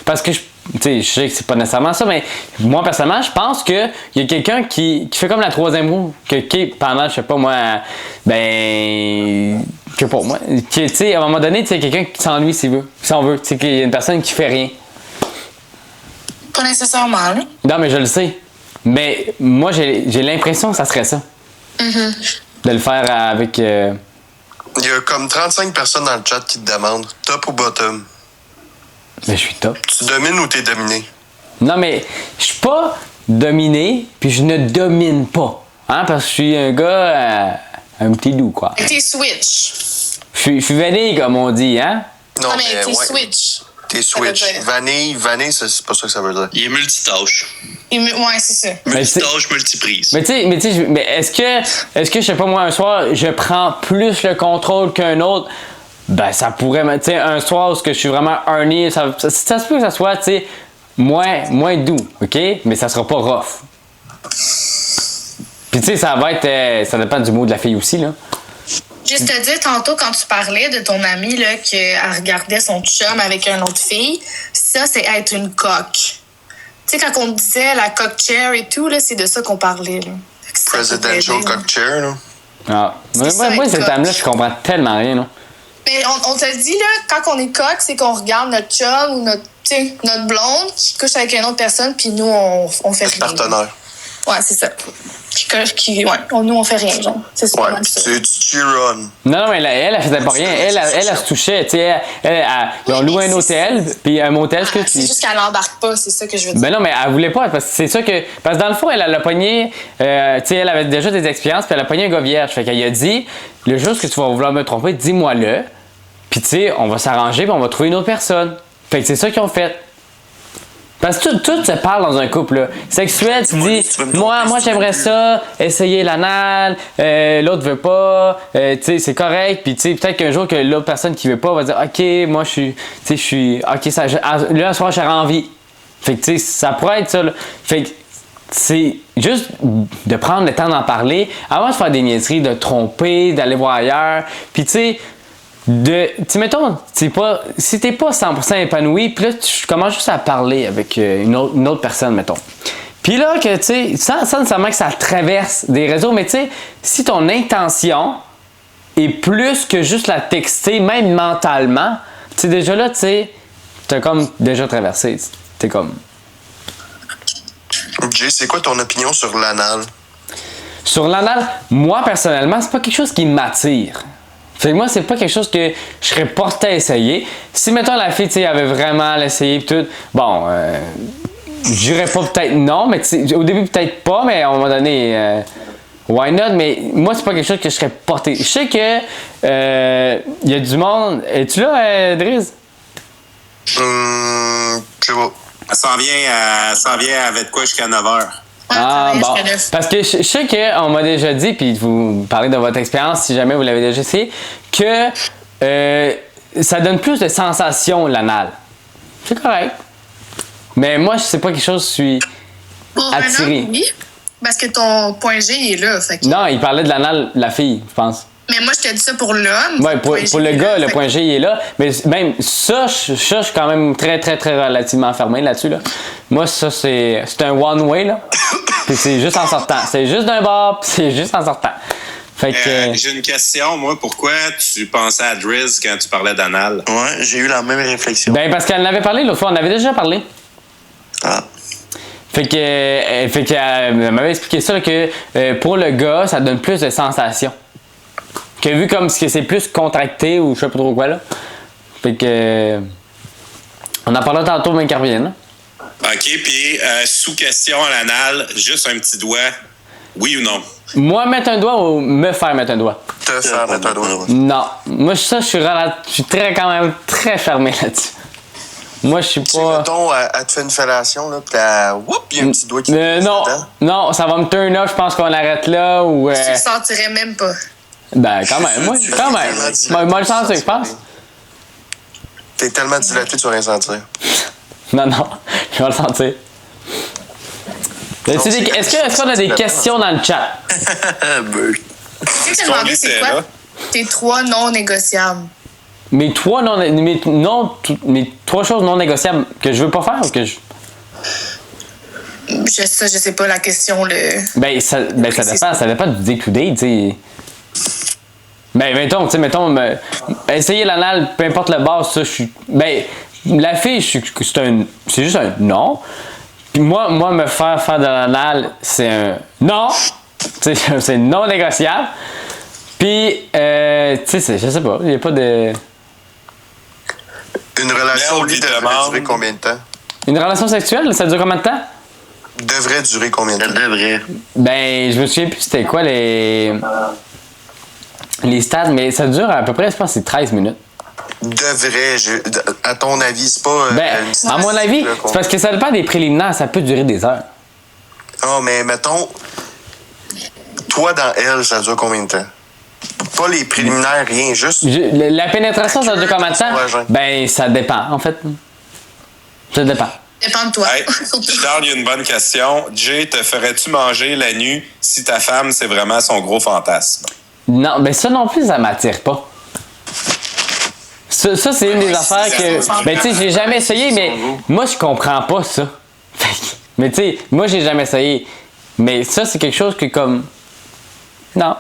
Speaker 1: Parce que, tu sais, je sais que c'est pas nécessairement ça, mais moi, personnellement, je pense qu'il y a quelqu'un qui fait comme la troisième roue, qui pendant, je sais pas moi, ben. Je sais pas, moi. Tu sais, à un moment donné, tu sais, quelqu'un qui s'ennuie si on veut. Tu sais, qu'il y a une personne qui fait rien.
Speaker 3: Pas nécessairement, là.
Speaker 1: Non, mais je le sais. Mais moi, j'ai l'impression que ça serait ça. De le faire avec.
Speaker 2: Il y a comme 35 personnes dans le chat qui te demandent top ou bottom.
Speaker 1: Mais je suis top.
Speaker 2: Tu domines ou t'es dominé?
Speaker 1: Non, mais je suis pas dominé, puis je ne domine pas. Hein, parce que je suis un gars. Un petit doux, quoi.
Speaker 3: T'es switch.
Speaker 1: Je suis vanille, comme on dit, hein?
Speaker 3: Non, mais t'es
Speaker 2: ouais.
Speaker 3: switch.
Speaker 2: T'es switch. Vanille, c'est pas ça que ça veut dire.
Speaker 6: Il est multitâche.
Speaker 3: Ouais, c'est ça.
Speaker 6: Multitâche, multiprise.
Speaker 1: Mais tu sais, mais est-ce que, je sais pas, moi, un soir, je prends plus le contrôle qu'un autre? Ben, ça pourrait, tu sais, un soir où je suis vraiment horny, ça se peut que ça soit, tu sais, moins doux, OK? Mais ça sera pas rough. Puis tu sais, ça va être, ça dépend du mot de la fille aussi, là.
Speaker 3: Juste te dire, tantôt, quand tu parlais de ton amie, là, qu'elle regardait son chum avec une autre fille, ça, c'est être une coque. Tu sais, quand on disait la cock chair et tout, là, c'est de ça qu'on parlait, là.
Speaker 2: Presidential cock chair, là.
Speaker 1: Ah. Moi, cette âme-là, je comprends tellement rien, non?
Speaker 3: Mais on te dit, là, quand on est coq, c'est qu'on regarde notre chum ou notre blonde qui couche avec une autre personne, puis nous, on fait rien.
Speaker 2: Partenaire.
Speaker 3: Ouais, c'est ça. Nous, on fait rien, genre. C'est ça.
Speaker 2: Ouais, tu cheer on.
Speaker 1: Non, mais elle faisait pas rien. Elle se touchait. Tu sais, ils ont loué un hôtel, puis un motel, ce que tu
Speaker 3: C'est juste qu'elle embarque pas, c'est ça que je veux dire.
Speaker 1: Ben non, mais elle voulait pas, parce que c'est ça que. Parce que dans le fond, elle a pogné. Tu sais, elle avait déjà des expériences, puis elle a pogné un gars vierge. Fait qu'elle a dit, le jour que tu vas vouloir me tromper, dis-moi-le. Puis tu sais, on va s'arranger, puis on va trouver une autre personne. Fait que c'est ça qu'ils ont fait. Parce que tout se parle dans un couple, là. Sexuel, tu dis, moi j'aimerais ça, essayer l'anal, l'autre veut pas, tu sais, c'est correct, puis tu sais, peut-être qu'un jour que l'autre personne qui veut pas va dire, ok, moi je suis, ok, ça, là, ce soir, j'aurais envie. Fait que tu sais, ça pourrait être ça, là. Fait que c'est juste de prendre le temps d'en parler, avant de faire des niaiseries, de tromper, d'aller voir ailleurs, puis tu sais, tu mettons, si t'es pas 100% épanoui, puis là, tu commences juste à parler avec une autre personne, mettons. Puis là, que tu sais, sans nécessairement que ça traverse des réseaux, mais tu sais, si ton intention est plus que juste la texter, même mentalement, tu sais, déjà là, tu sais, t'as comme déjà traversé. T'es comme.
Speaker 2: Jay, c'est quoi ton opinion sur l'anal?
Speaker 1: Sur l'anal, moi, personnellement, c'est pas quelque chose qui m'attire. Fait que moi, c'est pas quelque chose que je serais porté à essayer. Si, mettons, la fille, tu sais, avait vraiment l'essayé et tout, bon, je dirais pas peut-être non, mais au début, peut-être pas, mais à un moment donné, why not? Mais moi, c'est pas quelque chose que je serais porté. Je sais que, y a du monde. Es-tu là, Driz?
Speaker 2: Je sais pas.
Speaker 5: Elle s'en vient avec quoi jusqu'à 9h.
Speaker 1: Ah, bon.
Speaker 3: jusqu'à 9.
Speaker 1: Parce que je sais qu'on m'a déjà dit, puis vous parlez de votre expérience, si jamais vous l'avez déjà essayé, que ça donne plus de sensations, l'anal. C'est correct. Mais moi, c'est pas quelque chose que je suis
Speaker 3: Pour
Speaker 1: attiré.
Speaker 3: un homme, oui. Parce que ton point G il est là. Fait que-
Speaker 1: Non, il parlait de l'anal, la fille, je pense.
Speaker 3: Mais moi, je te dis ça pour l'homme.
Speaker 1: Ouais, pour
Speaker 3: Point G
Speaker 1: le
Speaker 3: est
Speaker 1: gars,
Speaker 3: là,
Speaker 1: le
Speaker 3: fait
Speaker 1: point G, il est là. Mais même ça, je suis quand même très, très, très relativement fermé là-dessus. Là. Moi, ça, c'est un one-way, là. Puis c'est juste en sortant. C'est juste d'un bord, puis c'est juste en sortant. Fait que...
Speaker 5: J'ai une question, moi. Pourquoi tu pensais à Driz quand tu parlais d'anal?
Speaker 7: Ouais, j'ai eu la même réflexion.
Speaker 1: Ben, parce qu'elle en avait parlé l'autre fois. On avait déjà parlé.
Speaker 7: Ah.
Speaker 1: Fait que elle m'avait expliqué ça, là, que pour le gars, ça donne plus de sensations. Que vu comme que c'est plus contracté ou je sais pas trop quoi, là. Fait que... on en parlera tantôt, même qu'elle revienne, là.
Speaker 5: OK, puis sous question à l'anal, juste un petit doigt. Oui ou non?
Speaker 1: Moi, mettre un doigt ou me faire mettre un doigt?
Speaker 2: Te faire mettre un doigt.
Speaker 1: Non. Moi, ça, je suis très, quand même très fermé là-dessus. Moi, je suis
Speaker 2: Si,
Speaker 1: pas...
Speaker 2: mettons, elle te fait une fellation, là, pis il y a un petit doigt qui
Speaker 1: non,
Speaker 2: dedans.
Speaker 1: non, ça va me turn off, je pense qu'on arrête là, ou...
Speaker 3: Tu le sentirais même pas.
Speaker 1: Ben, quand même, moi, quand même. Moi, le sens, je pense.
Speaker 2: T'es tellement dilaté, tu vas rien sentir.
Speaker 1: Non, non, je vais le sentir. Est-ce qu'on a des questions dans le chat?
Speaker 7: Bert.
Speaker 3: Tu sais, t'as demandé c'est quoi tes 3 non négociables.
Speaker 1: Mes trois choses non négociables que je veux pas faire ou que je...
Speaker 3: Je sais pas la question.
Speaker 1: Ça dépend du day-to-day, tu sais. Ben, mettons, essayer l'anal, peu importe le base, ça, je suis... Ben, la fille, c'est juste un non. Puis moi, me faire de l'anal, c'est un non. Tu sais, c'est non négociable. Puis, tu sais, je sais pas, il n'y a pas de...
Speaker 2: Une relation,
Speaker 5: Mais on
Speaker 2: lui,
Speaker 5: lui
Speaker 2: devrait
Speaker 5: demande-
Speaker 2: durer combien de temps?
Speaker 1: Une relation sexuelle, ça dure combien de temps?
Speaker 2: Devrait durer combien de
Speaker 7: Elle
Speaker 2: temps?
Speaker 7: devrait.
Speaker 1: Ben, je me souviens plus c'était quoi les stats, mais ça dure à peu près, je pense, c'est 13 minutes.
Speaker 2: À ton avis, c'est pas...
Speaker 1: Ben, à mon avis,
Speaker 2: là,
Speaker 1: c'est parce que ça dépend des préliminaires, ça peut durer des heures.
Speaker 2: Non, mais mettons, toi, dans elle, ça dure combien de temps? Pas les préliminaires, rien, juste...
Speaker 1: La pénétration, ça dure combien de temps?
Speaker 2: Ouais, genre.
Speaker 1: Ben, ça dépend, en fait. Ça dépend.
Speaker 3: Dépend de toi.
Speaker 5: Hey, Charles, il y a une bonne question. Jay, te ferais-tu manger la nuit si ta femme, c'est vraiment son gros fantasme?
Speaker 1: Non, ben ça non plus, ça m'attire pas. Ça c'est une des affaires que... Ben, tu sais, j'ai jamais essayé, mais moi, je comprends pas ça. Mais, tu sais, moi, j'ai jamais essayé. Mais ça, c'est quelque chose que, comme... Non.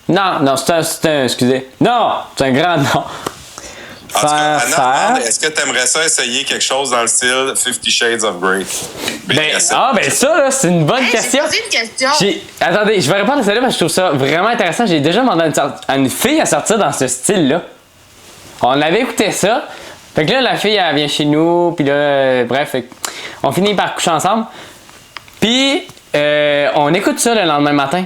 Speaker 1: Non, c'est un... Excusez. Non! C'est un grand non.
Speaker 5: En tout cas, Anna
Speaker 1: Faire...
Speaker 5: demande, est-ce que tu aimerais ça essayer quelque chose dans le style 50 Shades of Grey?
Speaker 1: Ben ça, là, c'est une bonne
Speaker 3: Hey,
Speaker 1: question.
Speaker 3: J'ai posé une question.
Speaker 1: Attendez, je vais répondre à celle-là parce que je trouve ça vraiment intéressant. J'ai déjà demandé à une fille à sortir dans ce style-là. On avait écouté ça. Fait que là, la fille, elle vient chez nous. Puis là, bref, on finit par coucher ensemble. Puis, on écoute ça le lendemain matin.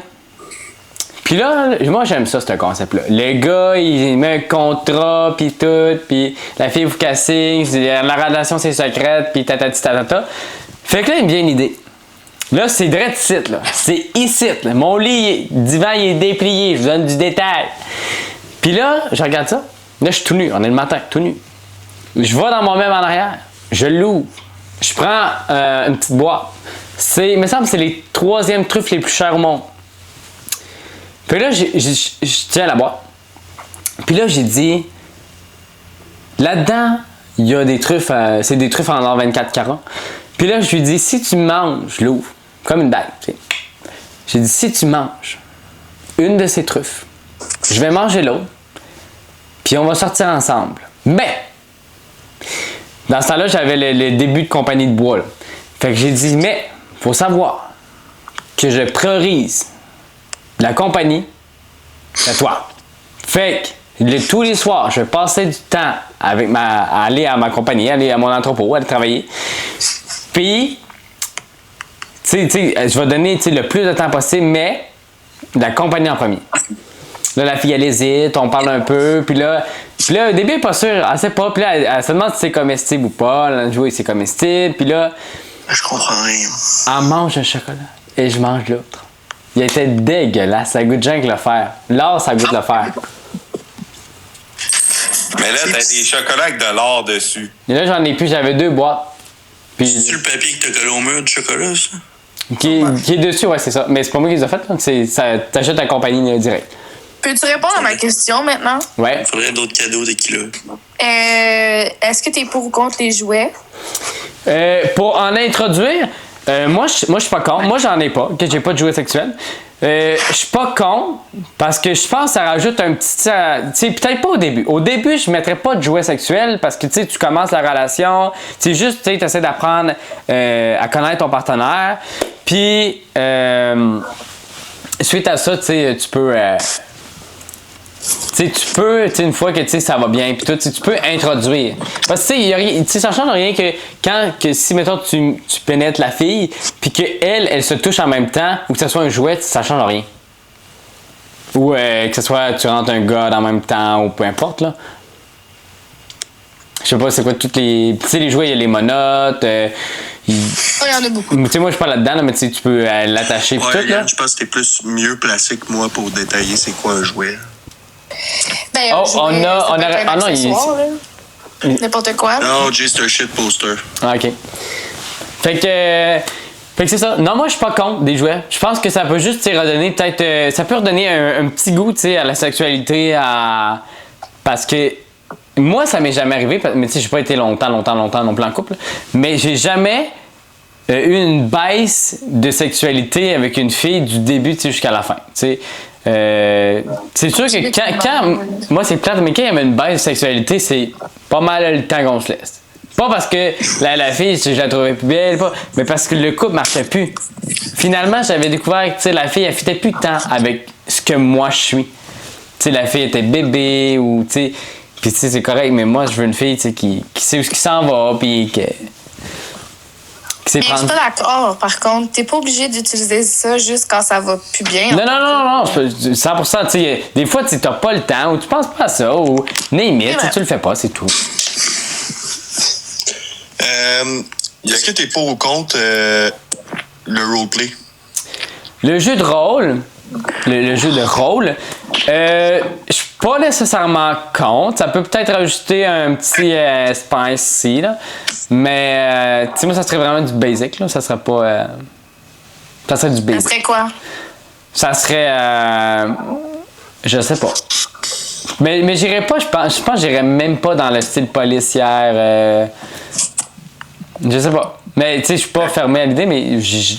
Speaker 1: Puis là, moi, j'aime ça, ce concept-là. Le gars, il met un contrat, puis tout. Puis la fille vous casse, la relation, c'est secrète, puis tatati tatata. Fait que là, il me vient une idée. Là, c'est direct ici, là. C'est ici, là. Mon lit, le divan, il est déplié. Je vous donne du détail. Puis là, je regarde ça. Là, je suis tout nu. On est le matin, tout nu. Je vais dans mon meuble en arrière. Je l'ouvre. Je prends une petite boîte. Il me semble que c'est les 3e truffes les plus chères au monde. Puis là, je tiens la boîte. Puis là, j'ai dit... Là-dedans, il y a des truffes... c'est des truffes en or 24 carats. Puis là, je lui dis, si tu manges, je l'ouvre, comme une bague. Tu sais. J'ai dit, si tu manges une de ces truffes, je vais manger l'autre, puis on va sortir ensemble. Mais, dans ce temps-là, j'avais le début de compagnie de bois. Là. Fait que j'ai dit, mais, faut savoir que je priorise la compagnie à toi. Fait que, tous les soirs, je vais passer du temps à aller à ma compagnie, aller à mon entrepôt, aller travailler. Puis, tu sais, je vais donner le plus de temps possible, mais la compagnie en premier. Là, la fille, elle hésite, on parle un peu, puis là, au début, elle est pas sûre, elle sait pas, puis là, elle se demande si c'est comestible ou pas. Là, oui, c'est comestible, puis là,
Speaker 7: Je comprends rien.
Speaker 1: elle mange un chocolat et je mange l'autre. Il était dégueulasse, ça goûte rien que le fer. L'or, ça goûte le fer.
Speaker 5: Mais là, t'as des chocolats avec de l'or dessus.
Speaker 1: Et là, j'en ai plus, j'avais 2 boîtes. Puis,
Speaker 7: C'est le papier que t'as collé au mur du chocolat, ça?
Speaker 1: qui est dessus, ouais, c'est ça. Mais c'est pas moi qui les ai faites, là. T'achètes la compagnie direct.
Speaker 3: Peux-tu répondre à ma question maintenant?
Speaker 1: Ouais.
Speaker 7: Faudrait d'autres cadeaux des kilos.
Speaker 3: Est-ce que t'es pour ou contre les jouets?
Speaker 1: Pour en introduire, moi, je suis pas contre. Moi, j'en ai pas, que j'ai pas de jouets sexuels. Je suis pas contre parce que je pense que ça rajoute un petit. Tu sais, peut-être pas au début. Au début, je mettrais pas de jouets sexuels parce que tu commences la relation. Tu juste, tu essaies d'apprendre à connaître ton partenaire. Puis, suite à ça, tu peux. Tu peux, une fois que ça va bien, puis tout, tu peux introduire. Parce que ça change rien que si, mettons, tu pénètres la fille, puis qu'elle se touche en même temps, ou que ce soit un jouet, ça change rien. Ou que ce soit tu rentres un gars en même temps, ou peu importe, là. Je sais pas, c'est quoi toutes les. Tu sais, les jouets, il y a les monotes.
Speaker 3: Il y en a beaucoup.
Speaker 1: Tu sais, moi, je suis pas là-dedans, là, mais tu peux l'attacher, puis
Speaker 2: Ouais,
Speaker 1: tout, là.
Speaker 2: Yann, je pense que t'es plus mieux placé que moi pour détailler c'est quoi un jouet.
Speaker 3: Ben,
Speaker 1: Oh,
Speaker 3: jouet,
Speaker 1: on a-
Speaker 3: ça
Speaker 1: on
Speaker 3: peut
Speaker 1: a-
Speaker 3: être un
Speaker 1: ah non, il-
Speaker 3: accessoire, là. N'importe quoi.
Speaker 2: Non, Jay, c'est un shit poster.
Speaker 1: Ah, ok. Fait que c'est ça. Non, moi, je suis pas contre des jouets. Je pense que ça peut juste redonner peut-être. Ça peut redonner un petit goût à la sexualité. Parce que moi, ça m'est jamais arrivé. Mais tu sais, j'ai pas été longtemps non plus en couple. Mais j'ai jamais eu une baisse de sexualité avec une fille du début jusqu'à la fin. C'est sûr que quand moi, c'est plate, mais quand il y avait une baisse de sexualité, c'est pas mal le temps qu'on se laisse. Pas parce que la fille, je la trouvais plus belle, mais parce que le couple marchait plus. Finalement, j'avais découvert que la fille, elle fitait plus de temps avec ce que moi je suis. T'sais, la fille était bébé ou tu sais. Puis tu sais, c'est correct, mais moi, je veux une fille qui sait où qui s'en va, puis qui sait
Speaker 3: Mais je suis
Speaker 1: prendre.
Speaker 3: pas d'accord, par contre. T'es pas obligé d'utiliser ça juste quand ça va plus bien.
Speaker 1: Non, 100%. Des fois, tu n'as pas le temps ou tu penses pas à ça ou limite, tu le fais pas, c'est tout.
Speaker 2: Est-ce que t'es pour ou contre le roleplay?
Speaker 1: Le jeu de rôle, le jeu de rôle, je suis pas nécessairement contre. Ça peut peut-être rajouter un petit spice ici, là. Mais, tu sais, moi, ça serait vraiment du basic, là. Ça serait pas. Ça serait du
Speaker 3: Ça
Speaker 1: basic.
Speaker 3: serait quoi?
Speaker 1: Ça serait. Je sais pas. Mais j'irais pas, je pense que j'irais même pas dans le style policière. Je sais pas. Mais, tu sais, je suis pas fermé à l'idée, mais je sais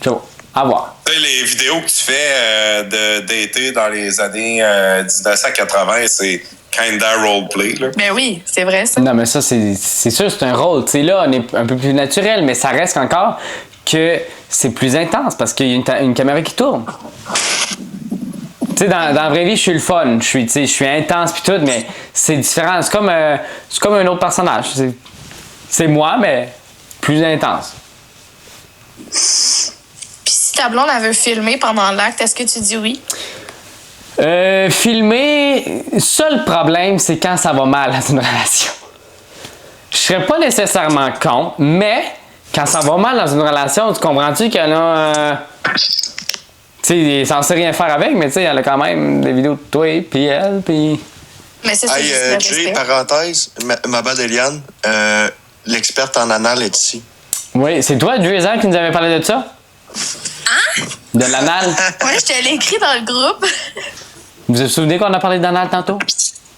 Speaker 1: pas. À voir.
Speaker 5: Tu sais, les vidéos que tu fais de d'été dans les années 1980, c'est kinda roleplay, là.
Speaker 3: Ben oui, c'est vrai, ça.
Speaker 1: Non, mais ça, c'est sûr, c'est un rôle. Tu sais, là, on est un peu plus naturel, mais ça reste encore que c'est plus intense parce qu'il y a une caméra qui tourne. Tu sais, dans la vraie vie, je suis le fun. Je suis intense puis tout, mais c'est différent. C'est comme un autre personnage. C'est moi, mais plus intense.
Speaker 3: Puis si ta blonde, elle veut filmer pendant l'acte, est-ce que tu dis oui?
Speaker 1: Filmer, seul problème, c'est quand ça va mal dans une relation. Je serais pas nécessairement contre, mais quand ça va mal dans une relation, tu comprends-tu qu'il y en a. Tu sais, il est censé rien faire avec, mais tu sais, il y en a quand même des vidéos de toi, puis elle, puis.
Speaker 3: Mais ça, c'est
Speaker 2: Hey,
Speaker 3: juste le
Speaker 2: Jay,
Speaker 3: respect.
Speaker 2: parenthèse, ma belle Eliane, l'experte en anal est ici.
Speaker 1: Oui, c'est toi, Drizan, qui nous avait parlé de ça? Hein? De l'anal.
Speaker 3: Ouais, je te l'ai écrit dans le groupe.
Speaker 1: Vous vous souvenez qu'on a parlé d'anal tantôt?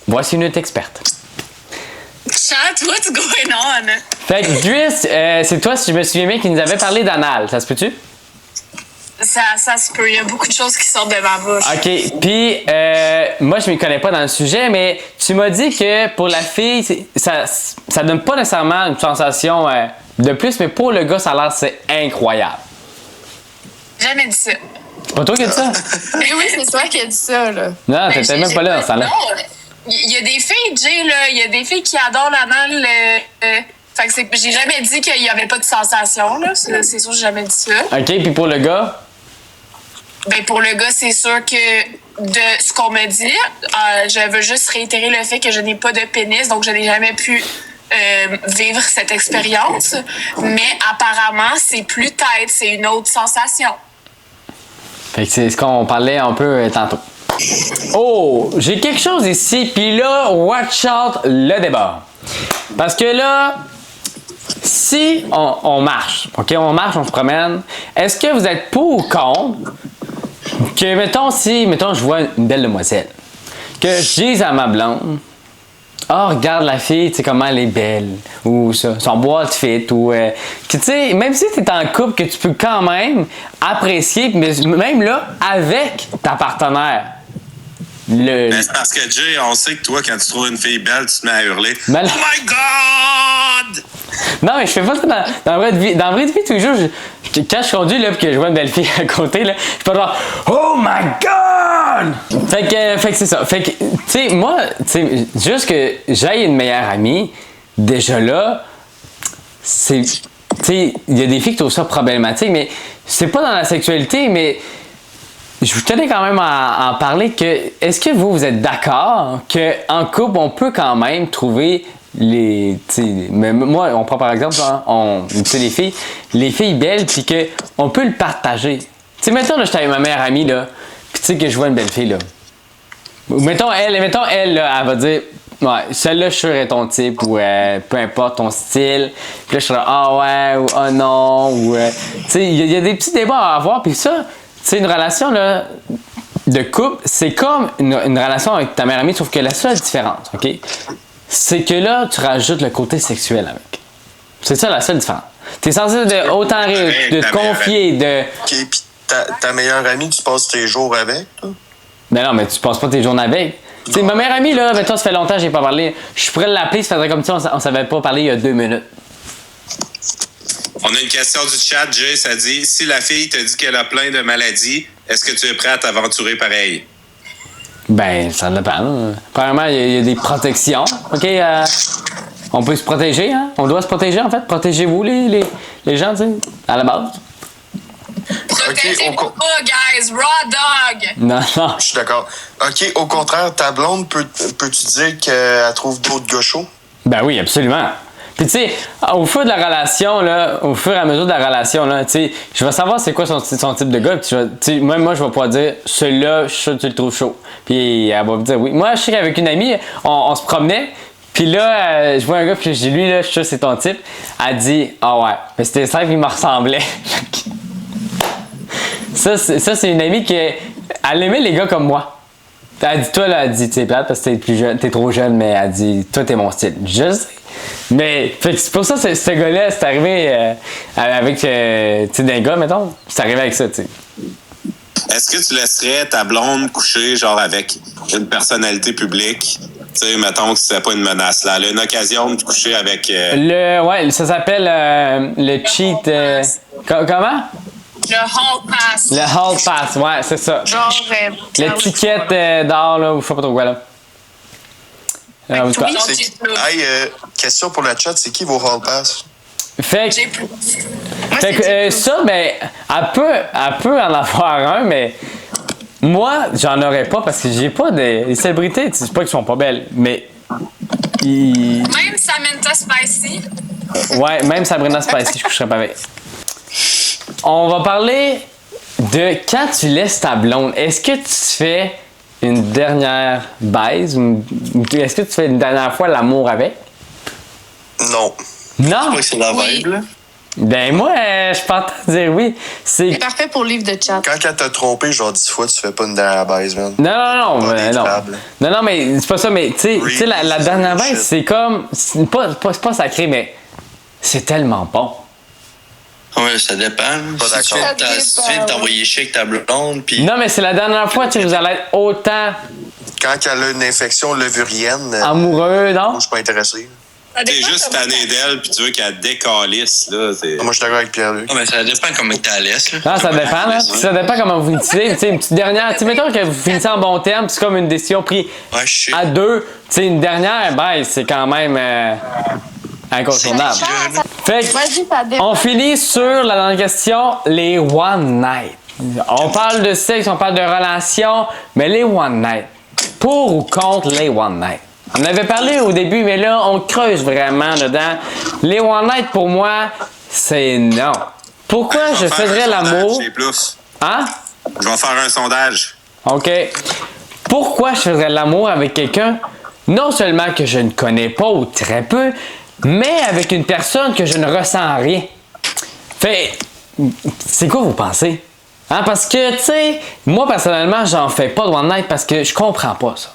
Speaker 1: Voici une experte.
Speaker 3: Chat, what's going on?
Speaker 1: Fait que Driz, c'est toi, si je me souviens bien, qui nous avait parlé d'anal. Ça se peut-tu?
Speaker 3: Ça se peut. Il y a beaucoup de choses qui sortent de ma bouche.
Speaker 1: OK. Puis, moi, je ne m'y connais pas dans le sujet, mais tu m'as dit que pour la fille, ça donne pas nécessairement une sensation de plus, mais pour le gars, ça a l'air c'est incroyable.
Speaker 3: Jamais dit ça.
Speaker 1: C'est pas toi qui as dit ça?
Speaker 3: Mais oui, c'est toi qui as dit ça, là.
Speaker 1: Non, t'étais même pas là dans ce temps-là.
Speaker 8: Non, il y a des filles, Jay, là, il y a des filles qui adorent l'anal. Fait que j'ai jamais dit qu'il y avait pas de sensation, là. C'est sûr, j'ai jamais dit ça.
Speaker 1: OK, puis pour le gars?
Speaker 8: Ben pour le gars, c'est sûr que de ce qu'on me dit, je veux juste réitérer le fait que je n'ai pas de pénis, donc je n'ai jamais pu vivre cette expérience. Mais apparemment, c'est plus tête, c'est une autre sensation.
Speaker 1: Fait que c'est ce qu'on parlait un peu tantôt. Oh, j'ai quelque chose ici, puis là, watch out le débat. Parce que là, si on marche, OK, on marche, on se promène, est-ce que vous êtes pour ou contre que, mettons, je vois une belle demoiselle, que je dise à ma blonde, oh, regarde la fille, tu sais comment elle est belle, ou ça, son boîte fit, ou que tu sais, même si tu es en couple, que tu peux quand même apprécier, mais même là, avec ta partenaire.
Speaker 5: Mais c'est parce que Jay, on sait que toi, quand tu trouves une fille belle, tu te mets à hurler.
Speaker 1: Mais...
Speaker 5: Oh my God!
Speaker 1: Non, mais je fais pas ça dans la vraie vie. Dans la vraie vie, tous les jours, quand je conduis là, pis que je vois une belle fille à côté, là, je suis pas genre Oh my God! Fait que c'est ça. Fait que, tu sais, moi, tu sais, juste que j'aille une meilleure amie, déjà là, c'est. Tu sais, il y a des filles qui trouvent ça problématique, mais c'est pas dans la sexualité, mais. Je vous tenais quand même à en parler que est-ce que vous êtes d'accord qu'en couple, on peut quand même trouver les. Mais moi, on prend par exemple, hein, les filles belles, puis qu'on peut le partager. Tu sais, mettons, là, j'étais avec ma meilleure amie, là, puis tu sais que je vois une belle fille, là. Mettons, elle, là, elle va dire. Ouais, celle-là, je suis sûr est ton type, ou peu importe ton style. Puis là, je serais ah ouais, ou ah non, ou. Tu sais, il y a des petits débats à avoir, puis ça. C'est une relation là, de couple, c'est comme une relation avec ta meilleure amie, sauf que la seule différence, OK? C'est que là, tu rajoutes le côté sexuel avec. C'est ça la seule différence. T'es censé de autant rire, de te confier, de.
Speaker 2: OK, pis ta meilleure amie, tu passes tes jours avec, toi?
Speaker 1: Ben non, mais tu passes pas tes journées avec. Tu sais, ma meilleure amie, là, mettons, ça fait longtemps que j'ai pas parlé. Je pourrais l'appeler, ça faisait comme si on savait pas parler il y a 2 minutes.
Speaker 5: On a une question du chat, Jay, ça dit si la fille te dit qu'elle a plein de maladies, est-ce que tu es prêt à t'aventurer pareil?
Speaker 1: Ben, ça dépend. Là. Premièrement, il y a des protections. OK? On peut se protéger, hein? On doit se protéger, en fait. Protégez-vous, les gens, tu sais, à la base.
Speaker 8: Protégez-vous pas, guys! Raw dog!
Speaker 1: Non.
Speaker 2: Je suis d'accord. OK, au contraire, ta blonde, peux-tu dire qu'elle trouve d'autres gars chauds?
Speaker 1: Ben oui, absolument. Puis tu sais, au fur et à mesure de la relation, là, tu sais, je vais savoir c'est quoi son type de gars. Puis moi, je vais pouvoir dire, celui-là, je suis sûr que tu le trouves chaud. Puis elle va me dire oui. Moi, je sais qu'avec une amie, on se promenait. Puis là, je vois un gars, puis je dis, lui, là, je suis sûr que c'est ton type. Elle dit, ah ouais. Mais c'était simple, il me ressemblait. ça, c'est une amie qui, elle aimait les gars comme moi. Elle dit, toi, là, elle dit, tu es plate parce que t'es plus jeune, t'es trop jeune, mais elle dit, toi, t'es mon style. Je sais. Mais, fait que c'est pour ça que ce gars-là, c'est arrivé avec, tu sais, d'un gars, mettons. C'est arrivé avec ça, tu sais.
Speaker 5: Est-ce que tu laisserais ta blonde coucher, genre, avec une personnalité publique? Tu sais, mettons que c'est pas une menace, là. Elle a une occasion de coucher avec.
Speaker 1: Ouais, ça s'appelle le cheat. Comment?
Speaker 8: Le hall pass.
Speaker 1: Le hall pass, ouais, c'est ça.
Speaker 8: Genre,
Speaker 1: l'étiquette d'or, là, ou je sais pas trop quoi, là.
Speaker 8: oui,
Speaker 2: Question pour le chat, c'est qui vos hall pass?
Speaker 1: Fait
Speaker 8: j'ai plus.
Speaker 1: que ça, ben, elle peut en avoir un, mais moi, j'en aurais pas parce que j'ai pas les célébrités, c'est pas qu'elles sont pas belles, mais
Speaker 8: Même Samantha Spicy.
Speaker 1: Ouais, même Sabrina Spicy, je coucherais pas avec. On va parler de quand tu laisses ta blonde. Est-ce que tu fais une dernière baise ou est-ce que tu fais une dernière fois l'amour avec?
Speaker 2: Non.
Speaker 1: Non?
Speaker 7: Ouais, c'est la vibe, là.
Speaker 1: Ben moi, je peux dire oui.
Speaker 3: C'est parfait pour le livre de chat.
Speaker 2: Quand elle t'a trompé, genre 10 fois, tu fais pas une dernière baise, man.
Speaker 1: Non, non.
Speaker 2: Table.
Speaker 1: Non, mais c'est pas ça, mais tu sais, la dernière baise, c'est comme. C'est pas sacré, mais c'est tellement bon.
Speaker 7: Ouais, ça dépend.
Speaker 2: Pas
Speaker 7: Si tu
Speaker 2: d'accord.
Speaker 7: viens de t'envoyer chier avec ta blonde, puis.
Speaker 1: Non, mais c'est la dernière fois, tu sais, vous allez être autant
Speaker 2: Quand elle a une infection levurienne,
Speaker 1: amoureux, non?
Speaker 2: moi, je suis pas intéressé.
Speaker 5: T'es juste tanné d'elle, puis tu veux qu'elle décalisse, là.
Speaker 2: Moi, je suis d'accord avec Pierre-Luc.
Speaker 7: Ah, mais ça dépend comment tu la laisses, là.
Speaker 1: Non, ça dépend, là. Ça dépend comment vous utilisez. Tu sais, une petite dernière. Tu sais, mettons que vous finissez en bon terme, c'est comme une décision prise
Speaker 7: Ouais, je sais.
Speaker 1: à deux. Tu sais, une dernière, ben, c'est quand même incontournable. Fait que,
Speaker 3: Vas-y, ça dépend.
Speaker 1: on finit sur la dernière question, les one night. On parle de sexe, on parle de relations, mais les one night. Pour ou contre les one night? On avait parlé au début, mais là, on creuse vraiment dedans. Les one night, pour moi, c'est non. Pourquoi je ferais l'amour? Hein?
Speaker 5: Je vais faire un sondage.
Speaker 1: OK. Pourquoi je ferais l'amour avec quelqu'un, non seulement que je ne connais pas ou très peu, mais avec une personne que je ne ressens rien? Fait, c'est quoi vous pensez? Hein? Parce que, tu sais, moi, personnellement, j'en fais pas de one night parce que je comprends pas ça.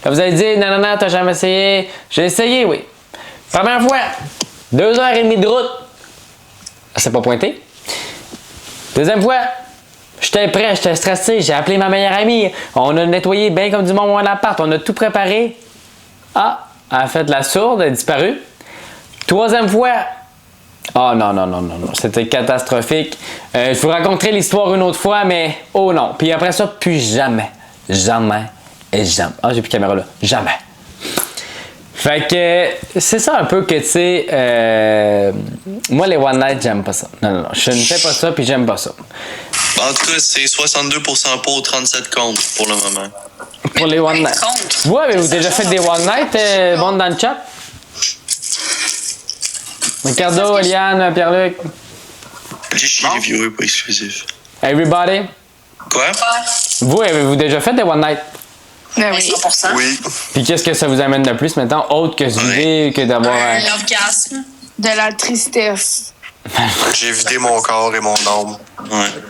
Speaker 1: Là, vous allez dire, non, t'as jamais essayé. J'ai essayé, oui. Première fois, 2h30 de route. C'est pas pointé. Deuxième fois, j'étais prêt, j'étais stressé, j'ai appelé ma meilleure amie. On a nettoyé bien comme du monde mon appart, on a tout préparé. Ah, elle a fait la sourde, elle a disparu. Troisième fois, oh non, c'était catastrophique. Je vous raconterai l'histoire une autre fois, mais oh non. Puis après ça, plus jamais. Jamais. Et jamais. Ah, j'ai plus de caméra là. Jamais. Fait que c'est ça un peu que, tu sais, moi, les one night, j'aime pas ça. Non, je ne fais pas ça, puis j'aime pas ça.
Speaker 6: En tout cas, c'est 62% pour, 37 contre pour le moment.
Speaker 1: Pour les one night. Vous avez-vous déjà fait des one night, monde dans le chat? Ricardo, Eliane, Pierre-Luc.
Speaker 6: J'ai chié les viewers pas exclusifs.
Speaker 1: Everybody?
Speaker 6: Quoi?
Speaker 1: Vous, avez-vous déjà fait des one night?
Speaker 8: Ben oui. 100%.
Speaker 2: Oui.
Speaker 1: Puis qu'est-ce que ça vous amène de plus maintenant, autre que se vider, que d'avoir...
Speaker 8: L'orgasme. De la tristesse.
Speaker 2: J'ai vidé mon corps et mon âme.
Speaker 6: Ouais.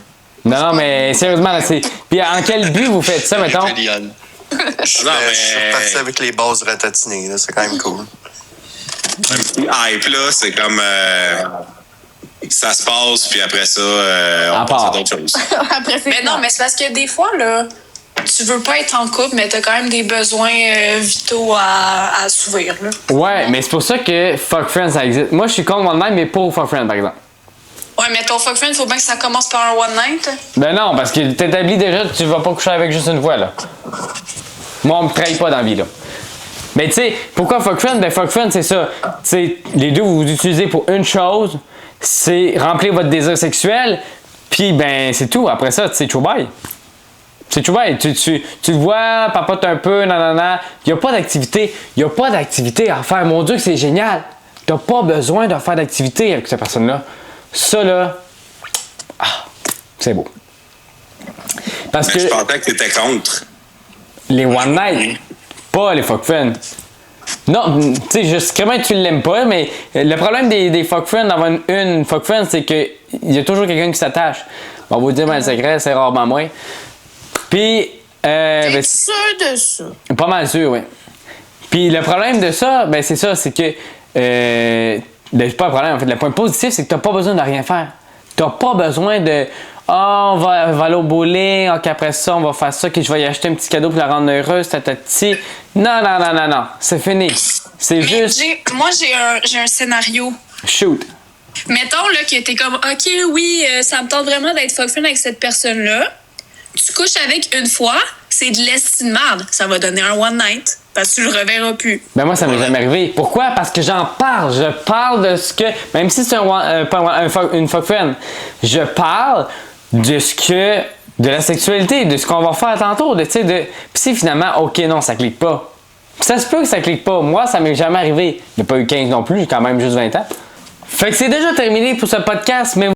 Speaker 1: Non, mais sérieusement, là, c'est... Puis en quel but vous faites ça, mettons?
Speaker 2: Je suis parti avec les bases ratatinées, là, c'est quand même cool.
Speaker 5: Un petit hype, là, c'est comme... ça se passe, puis après ça, on passe à d'autres choses.
Speaker 8: Après, mais non, mais c'est parce que des fois, là, tu veux pas être en couple, mais t'as quand même des besoins vitaux à assouvir, là.
Speaker 1: Ouais, mais c'est pour ça que Fuck Friends, ça existe. Moi, je suis contre one night, mais pour Fuck Friends, par exemple.
Speaker 8: Ouais, mais ton fuck friend, faut bien que ça commence par un one night.
Speaker 1: Ben non, parce que t'établis déjà que tu vas pas coucher avec juste une fois, là. Moi, on me trahit pas dans la vie, là. Mais tu sais, pourquoi Fuck Friends? Ben Fuck Friends, c'est ça. Tu sais, les deux, vous utilisez pour une chose, c'est remplir votre désir sexuel, puis ben c'est tout. Après ça, c'est chou bye. C'est chou bye. Tu le vois, papote un peu, nanana. Il y a pas d'activité. Il y a pas d'activité à faire. Mon Dieu, c'est génial. T'as pas besoin de faire d'activité avec cette personne-là. Ça, là, c'est beau. Parce
Speaker 5: Mais
Speaker 1: que
Speaker 5: je pensais que t'étais contre.
Speaker 1: les one night, pas les fuck friends. Non, tu sais, justement, tu l'aimes pas, mais le problème des fuck friends, d'avoir une fuck friend, c'est qu'il y a toujours quelqu'un qui s'attache. On va vous dire, mais le secret, c'est rarement moi. Puis,
Speaker 3: T'es sûr de ça?
Speaker 1: pas mal sûr, oui. Puis le problème de ça, ben c'est ça, c'est que c'est pas un problème, en fait. Le point positif, c'est que t'as pas besoin de rien faire. T'as pas besoin de on va aller au bowling, après ça, on va faire ça, que je vais y acheter un petit cadeau pour la rendre heureuse, tatati. Non, c'est fini. C'est juste.
Speaker 8: Moi, j'ai un scénario.
Speaker 1: Shoot.
Speaker 8: Mettons là, que t'es comme, OK, oui, ça me tente vraiment d'être fuck friend avec cette personne-là. Tu couches avec une fois, c'est de l'estime de merde. Ça va donner un one night. Parce que tu le reverras plus.
Speaker 1: Ben moi, ça m'est jamais arrivé. Pourquoi? Parce que j'en parle. Je parle de ce que... Même si c'est une fuck friend, je parle de ce que... De la sexualité, de ce qu'on va faire tantôt. Puis si finalement, OK, non, ça clique pas. Ça se peut que ça clique pas. Moi, ça m'est jamais arrivé. Il n'y a pas eu 15 non plus, j'ai quand même juste 20 ans. Fait que c'est déjà terminé pour ce podcast, mais